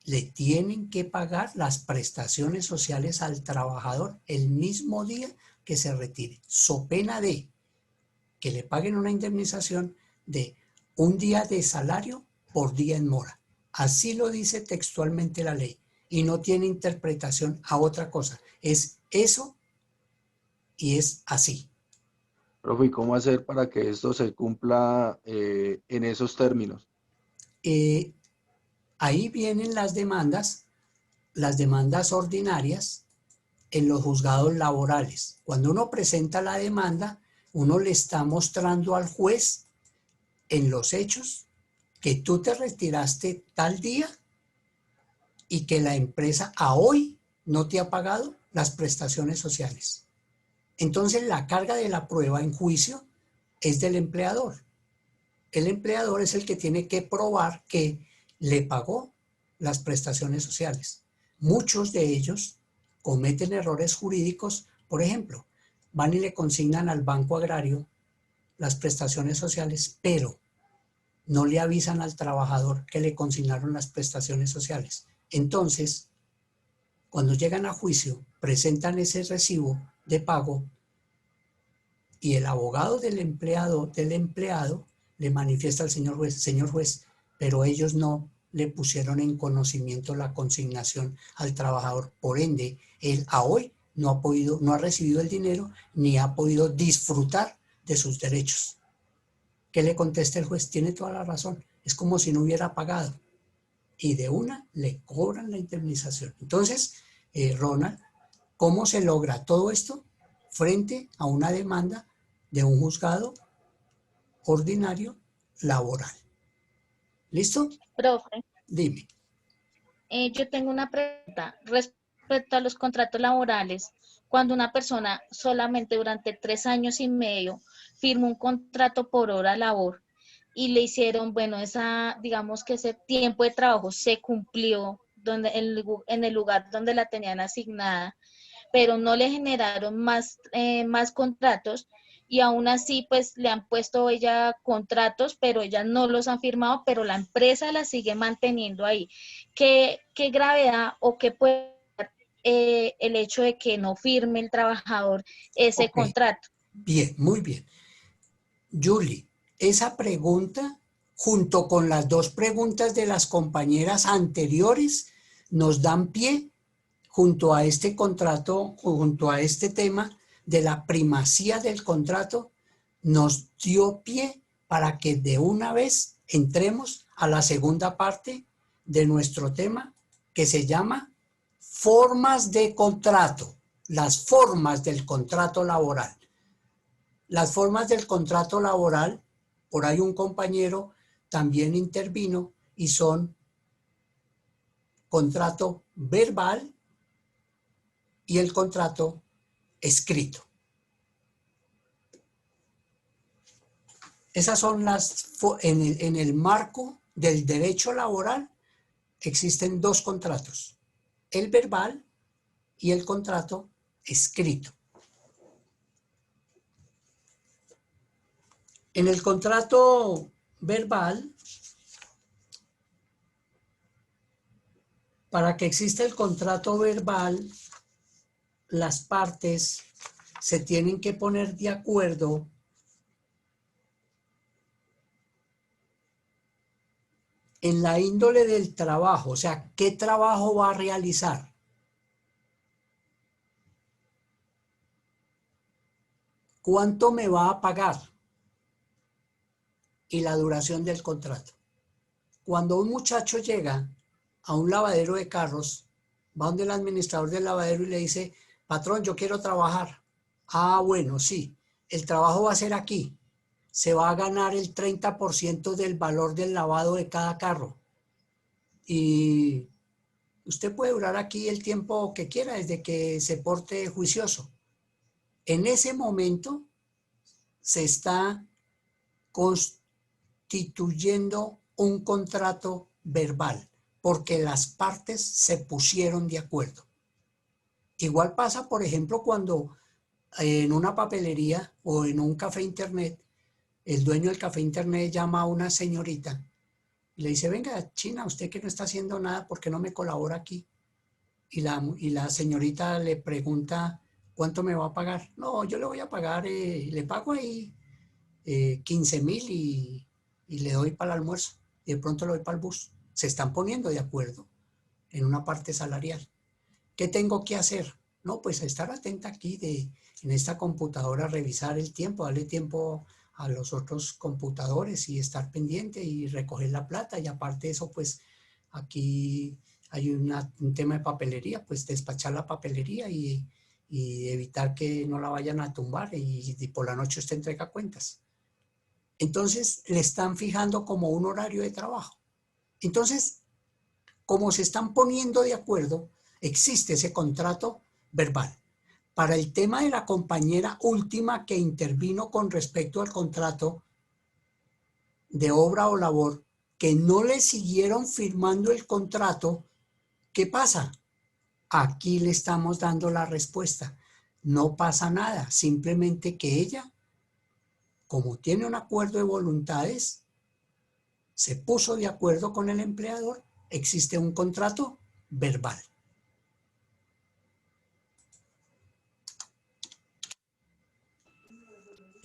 Le tienen que pagar las prestaciones sociales al trabajador el mismo día que se retire, so pena de que le paguen una indemnización de un día de salario por día en mora. Así lo dice textualmente la ley y no tiene interpretación a otra cosa. Es eso y es así. Profe, ¿y cómo hacer para que esto se cumpla en esos términos? Ahí vienen las demandas ordinarias en los juzgados laborales. Cuando uno presenta la demanda, uno le está mostrando al juez en los hechos que tú te retiraste tal día y que la empresa a hoy no te ha pagado las prestaciones sociales. Entonces la carga de la prueba en juicio es del empleador. El empleador es el que tiene que probar que le pagó las prestaciones sociales. Muchos de ellos cometen errores jurídicos. Por ejemplo, van y le consignan al Banco Agrario las prestaciones sociales, pero no le avisan al trabajador que le consignaron las prestaciones sociales. Entonces, cuando llegan a juicio, presentan ese recibo de pago y el abogado del empleado le manifiesta al señor juez, pero ellos no le pusieron en conocimiento la consignación al trabajador. Por ende, él a hoy no ha recibido el dinero ni ha podido disfrutar de sus derechos. ¿Qué le contesta el juez? Tiene toda la razón. Es como si no hubiera pagado. Y de una le cobran la indemnización. Entonces, Ronald, ¿cómo se logra todo esto frente a una demanda de un juzgado ordinario laboral? ¿Listo? Profe, Dime. yo tengo una pregunta respecto a los contratos laborales. Cuando una persona solamente durante 3 años y medio firma un contrato por hora labor y le hicieron, bueno, digamos que ese tiempo de trabajo se cumplió en el lugar donde la tenían asignada, pero no le generaron más contratos y aún así pues le han puesto ella contratos, pero ella no los han firmado, pero la empresa la sigue manteniendo ahí. ¿Qué gravedad o qué puede el hecho de que no firme el trabajador ese contrato? Bien, muy bien. Julie, esa pregunta, junto con las dos preguntas de las compañeras anteriores, nos dan pie junto a este contrato, junto a este tema de la primacía del contrato, nos dio pie para que de una vez entremos a la segunda parte de nuestro tema, que se llama formas de contrato, las formas del contrato laboral. Las formas del contrato laboral, por ahí un compañero también intervino, y son contrato verbal y el contrato escrito. Esas son en el marco del derecho laboral existen dos contratos, el verbal y el contrato escrito. En el contrato verbal, para que exista el contrato verbal, las partes se tienen que poner de acuerdo en la índole del trabajo, o sea, ¿qué trabajo va a realizar? ¿Cuánto me va a pagar? Y la duración del contrato. Cuando un muchacho llega a un lavadero de carros, va donde el administrador del lavadero y le dice, patrón, yo quiero trabajar. Ah, bueno, sí, el trabajo va a ser aquí. Se va a ganar el 30% del valor del lavado de cada carro. Y usted puede durar aquí el tiempo que quiera, desde que se porte juicioso. En ese momento se está constituyendo un contrato verbal, porque las partes se pusieron de acuerdo. Igual pasa, por ejemplo, cuando en una papelería o en un café internet, el dueño del café internet llama a una señorita y le dice, venga, China, usted que no está haciendo nada, ¿por qué no me colabora aquí? Y la señorita le pregunta, ¿cuánto me va a pagar? No, yo le voy a pagar, le pago ahí 15,000 y le doy para el almuerzo. Y de pronto le doy para el bus. Se están poniendo de acuerdo en una parte salarial. ¿Qué tengo que hacer? No, pues estar atenta aquí en esta computadora, revisar el tiempo, darle tiempo a los otros computadores y estar pendiente y recoger la plata. Y aparte de eso, pues aquí hay un tema de papelería, pues despachar la papelería y evitar que no la vayan a tumbar y por la noche usted entrega cuentas. Entonces le están fijando como un horario de trabajo. Entonces, como se están poniendo de acuerdo, existe ese contrato verbal. Para el tema de la compañera última que intervino con respecto al contrato de obra o labor, que no le siguieron firmando el contrato, ¿qué pasa? Aquí le estamos dando la respuesta. No pasa nada, simplemente que ella, como tiene un acuerdo de voluntades, se puso de acuerdo con el empleador, existe un contrato verbal.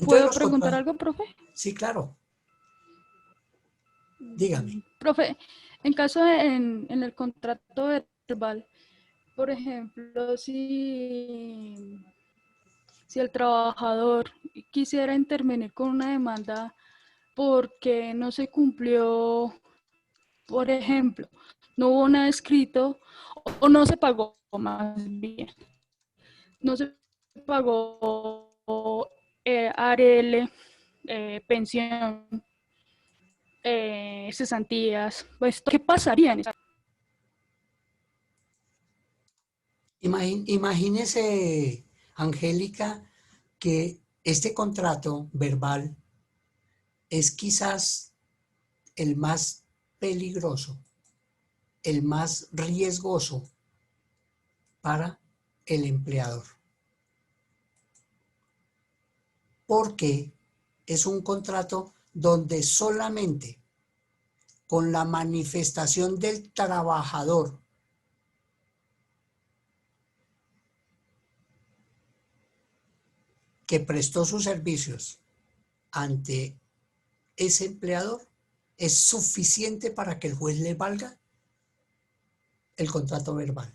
¿Puedo preguntar algo, profe? Sí, claro. Dígame. Profe, en caso en el contrato verbal, por ejemplo, si el trabajador quisiera intervenir con una demanda porque no se cumplió, por ejemplo, no hubo nada escrito o no se pagó, más bien, no se pagó ARL, pensión, cesantías, pues, ¿qué pasaría en esa? Imagínese, Angélica, que este contrato verbal es quizás el más peligroso, el más riesgoso para el empleador. Porque es un contrato donde solamente con la manifestación del trabajador que prestó sus servicios ante ese empleador es suficiente para que el juez le valga el contrato verbal.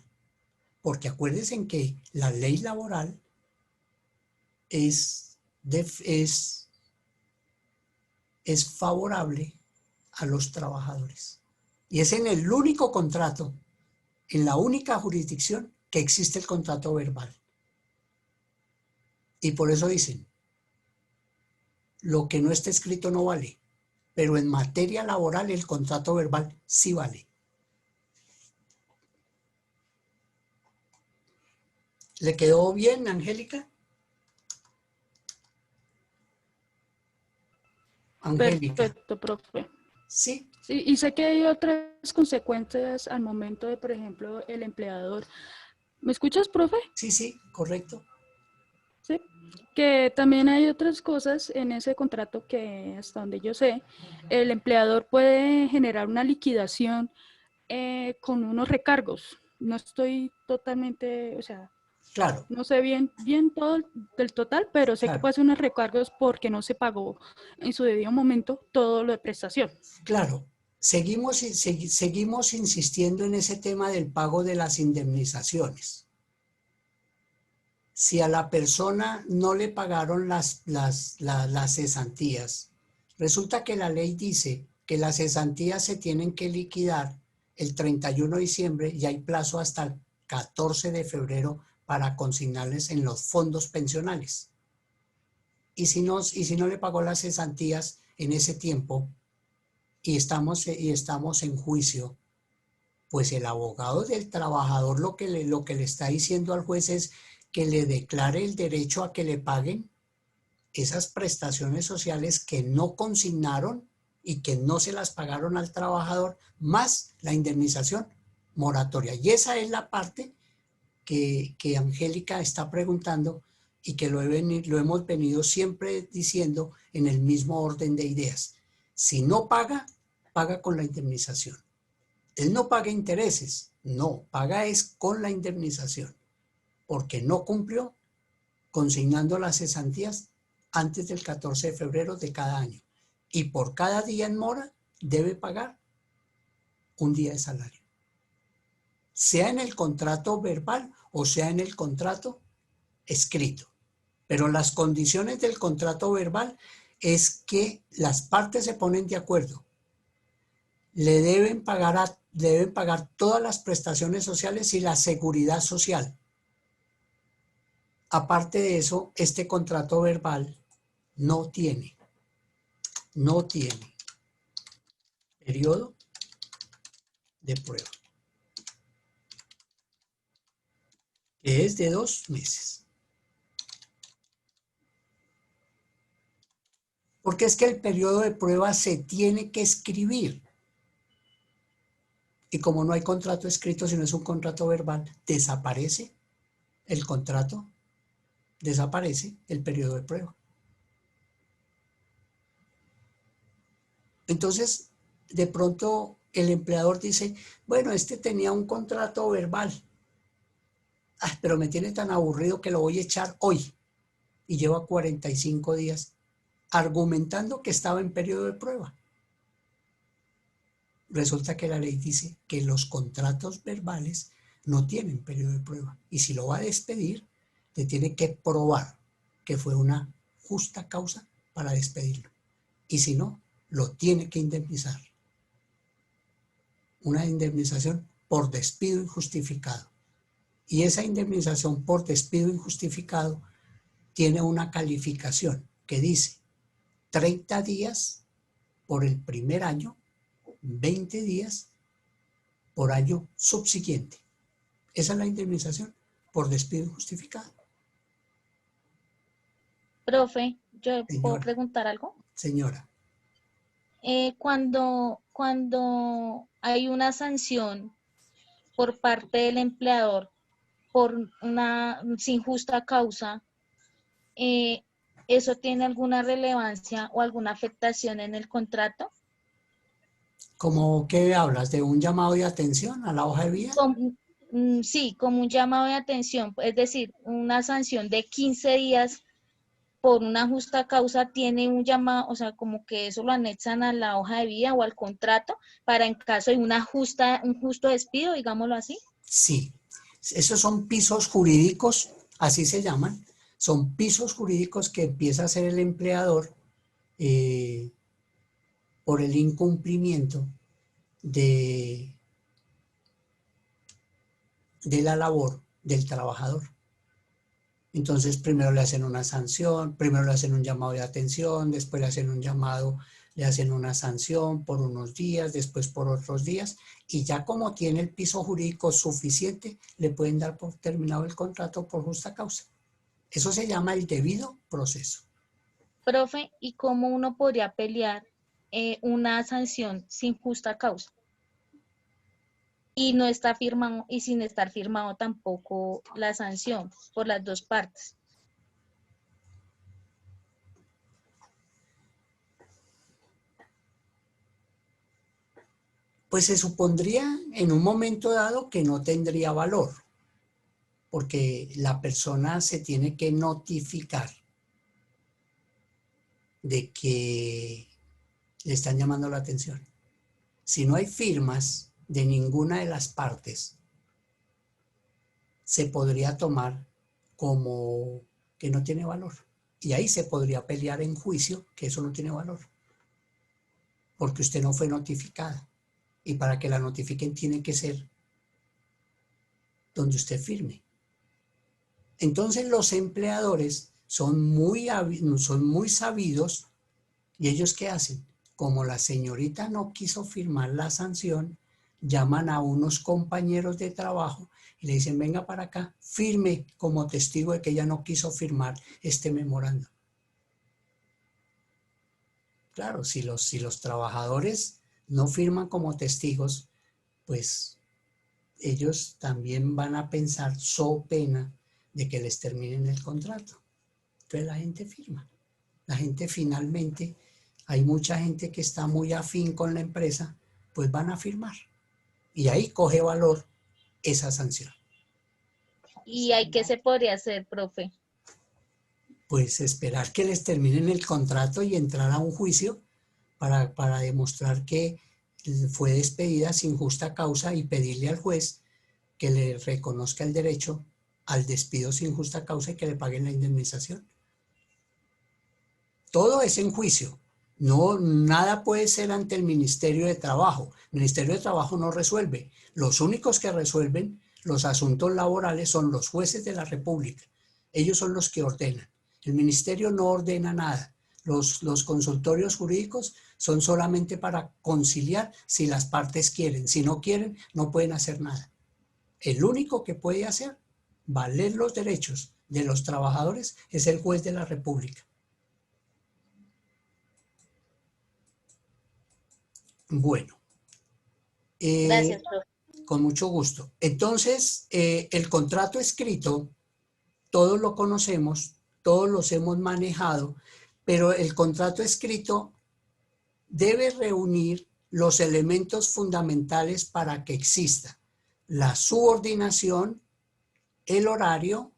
Porque acuérdense en que la ley laboral es favorable a los trabajadores. Y es en el único contrato, en la única jurisdicción que existe el contrato verbal. Y por eso dicen, lo que no está escrito no vale, pero en materia laboral el contrato verbal sí vale. ¿Le quedó bien, Angélica? Angélica. Perfecto, profe. Sí. Sí, y sé que hay otras consecuencias al momento de, por ejemplo, el empleador. ¿Me escuchas, profe? Sí, sí, correcto. Sí, que también hay otras cosas en ese contrato que, hasta donde yo sé, el empleador puede generar una liquidación con unos recargos. No estoy totalmente, o sea, claro, no sé bien todo del total, pero sé que puede ser unos recargos porque no se pagó en su debido momento todo lo de prestación. Claro, seguimos insistiendo en ese tema del pago de las indemnizaciones. Si a la persona no le pagaron las cesantías, resulta que la ley dice que las cesantías se tienen que liquidar el 31 de diciembre y hay plazo hasta el 14 de febrero para consignarles en los fondos pensionales. Y si no le pagó las cesantías en ese tiempo y estamos en juicio, pues el abogado del trabajador lo que le está diciendo al juez es que le declare el derecho a que le paguen esas prestaciones sociales que no consignaron y que no se las pagaron al trabajador, más la indemnización moratoria. Y esa es la parte que Angélica está preguntando y que lo hemos venido siempre diciendo en el mismo orden de ideas. Si no paga, paga con la indemnización. Él no paga intereses, no, paga es con la indemnización, porque no cumplió consignando las cesantías antes del 14 de febrero de cada año. Y por cada día en mora debe pagar un día de salario. sea en el contrato verbal o sea en el contrato escrito. Pero las condiciones del contrato verbal es que las partes se ponen de acuerdo. Le deben pagar todas las prestaciones sociales y la seguridad social. Aparte de eso, este contrato verbal no tiene periodo de prueba, que es de 2 meses. Porque es que el periodo de prueba se tiene que escribir. Y como no hay contrato escrito, sino es un contrato verbal, desaparece el contrato, desaparece el periodo de prueba. Entonces, de pronto el empleador dice, bueno, este tenía un contrato verbal, pero me tiene tan aburrido que lo voy a echar hoy. Y lleva 45 días argumentando que estaba en periodo de prueba. Resulta que la ley dice que los contratos verbales no tienen periodo de prueba. Y si lo va a despedir, le tiene que probar que fue una justa causa para despedirlo. Y si no, lo tiene que indemnizar. Una indemnización por despido injustificado. Y esa indemnización por despido injustificado tiene una calificación que dice 30 días por el primer año, 20 días por año subsiguiente. Esa es la indemnización por despido injustificado. Profe, ¿yo puedo Señora. preguntar algo? Señora. Cuando hay una sanción por parte del empleador por una sin justa causa, ¿eso tiene alguna relevancia o alguna afectación en el contrato? ¿Cómo qué hablas? ¿De un llamado de atención a la hoja de vida? Sí, como un llamado de atención, es decir, una sanción de 15 días por una justa causa tiene un llamado, o sea, como que eso lo anexan a la hoja de vida o al contrato para en caso de un justo despido, digámoslo así. Sí, esos son pisos jurídicos, así se llaman, son pisos jurídicos que empieza a hacer el empleador por el incumplimiento de la labor del trabajador. Entonces, primero le hacen una sanción, primero le hacen un llamado de atención, después le hacen un llamado, le hacen una sanción por unos días, después por otros días, y ya como tiene el piso jurídico suficiente, le pueden dar por terminado el contrato por justa causa. Eso se llama el debido proceso. Profe, ¿y cómo uno podría pelear una sanción sin justa causa? Y no está firmado, y sin estar firmado tampoco la sanción por las dos partes. Pues se supondría en un momento dado que no tendría valor, porque la persona se tiene que notificar de que le están llamando la atención. Si no hay firmas de ninguna de las partes, se podría tomar como que no tiene valor. Y ahí se podría pelear en juicio que eso no tiene valor, porque usted no fue notificada. Y para que la notifiquen tiene que ser donde usted firme. Entonces los empleadores son muy sabidos, y ellos ¿qué hacen? Como la señorita no quiso firmar la sanción, llaman a unos compañeros de trabajo y le dicen, venga para acá, firme como testigo de que ella no quiso firmar este memorando. Claro, si los trabajadores no firman como testigos, pues ellos también van a pensar, so pena de que les terminen el contrato. Entonces la gente firma. La gente finalmente, hay mucha gente que está muy afín con la empresa, pues van a firmar. Y ahí coge valor esa sanción. ¿Y ahí qué se podría hacer, profe? Pues esperar que les terminen el contrato y entrar a un juicio para demostrar que fue despedida sin justa causa y pedirle al juez que le reconozca el derecho al despido sin justa causa y que le paguen la indemnización. Todo es en juicio. No, nada puede ser ante el Ministerio de Trabajo. El Ministerio de Trabajo no resuelve. Los únicos que resuelven los asuntos laborales son los jueces de la República. Ellos son los que ordenan. El Ministerio no ordena nada. Los consultorios jurídicos son solamente para conciliar si las partes quieren. Si no quieren, no pueden hacer nada. El único que puede hacer valer los derechos de los trabajadores es el juez de la República. Bueno. Gracias, profe. Con mucho gusto. Entonces, el contrato escrito, todos lo conocemos, todos los hemos manejado, pero el contrato escrito debe reunir los elementos fundamentales para que exista la subordinación, el horario,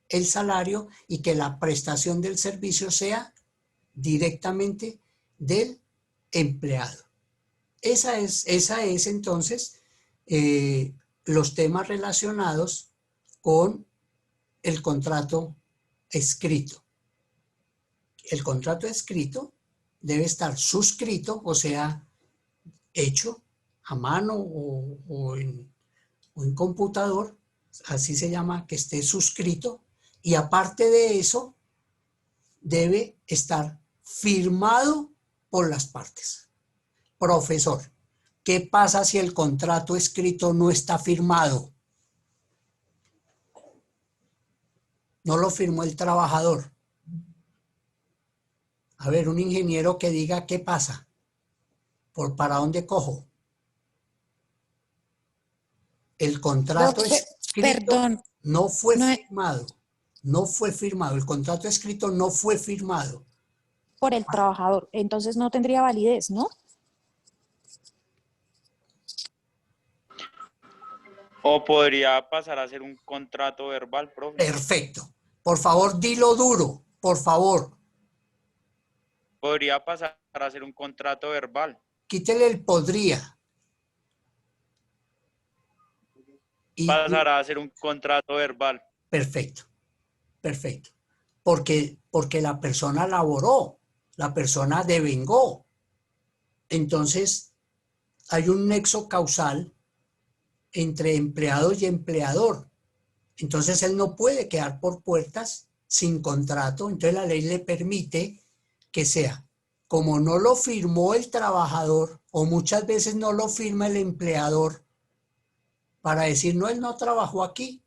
el salario y que la prestación del servicio sea directamente del empleado. Esa es entonces los temas relacionados con el contrato escrito. El contrato escrito debe estar suscrito, o sea, hecho a mano o en computador, así se llama, que esté suscrito, y aparte de eso, debe estar firmado por las partes. Profesor, ¿qué pasa si el contrato escrito no está firmado? No lo firmó el trabajador. A ver, un ingeniero que diga qué pasa. ¿Para dónde cojo? El contrato escrito no fue firmado. No fue firmado. El contrato escrito no fue firmado por el trabajador. Entonces no tendría validez, ¿no? ¿O podría pasar a ser un contrato verbal, profe? Perfecto. Por favor, dilo duro, por favor. Podría pasar a ser un contrato verbal. Quítele el podría. Pasará a ser un contrato verbal. Perfecto, perfecto. Porque la persona laboró, la persona devengó. Entonces, hay un nexo causal entre empleado y empleador. Entonces, él no puede quedar por puertas sin contrato. Entonces, la ley le permite que sea, como no lo firmó el trabajador, o muchas veces no lo firma el empleador, para decir, no, él no trabajó aquí,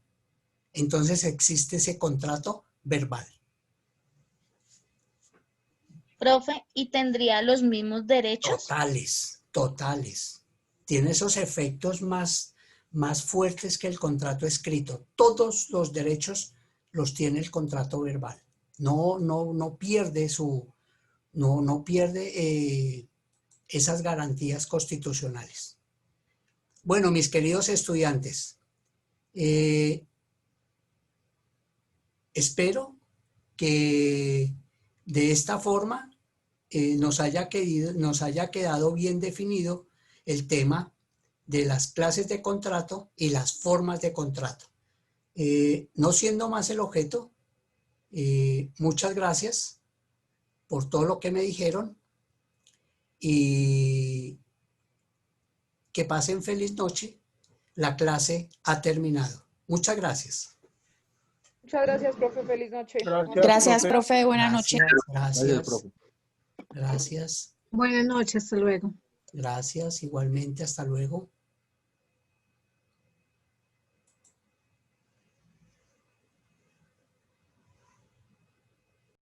entonces existe ese contrato verbal. Profe, ¿y tendría los mismos derechos? Totales, totales. Tiene esos efectos más fuertes que el contrato escrito. Todos los derechos los tiene el contrato verbal. No pierde esas garantías constitucionales. Bueno, mis queridos estudiantes, espero que de esta forma nos haya quedado bien definido el tema de las clases de contrato y las formas de contrato. No siendo más el objeto, muchas gracias por todo lo que me dijeron y que pasen feliz noche. La clase ha terminado. Muchas gracias. Muchas gracias, profe. Feliz noche. Gracias, profe. Buenas noches. Gracias. profe. Gracias. Buenas noches, hasta luego. Gracias, igualmente. Hasta luego.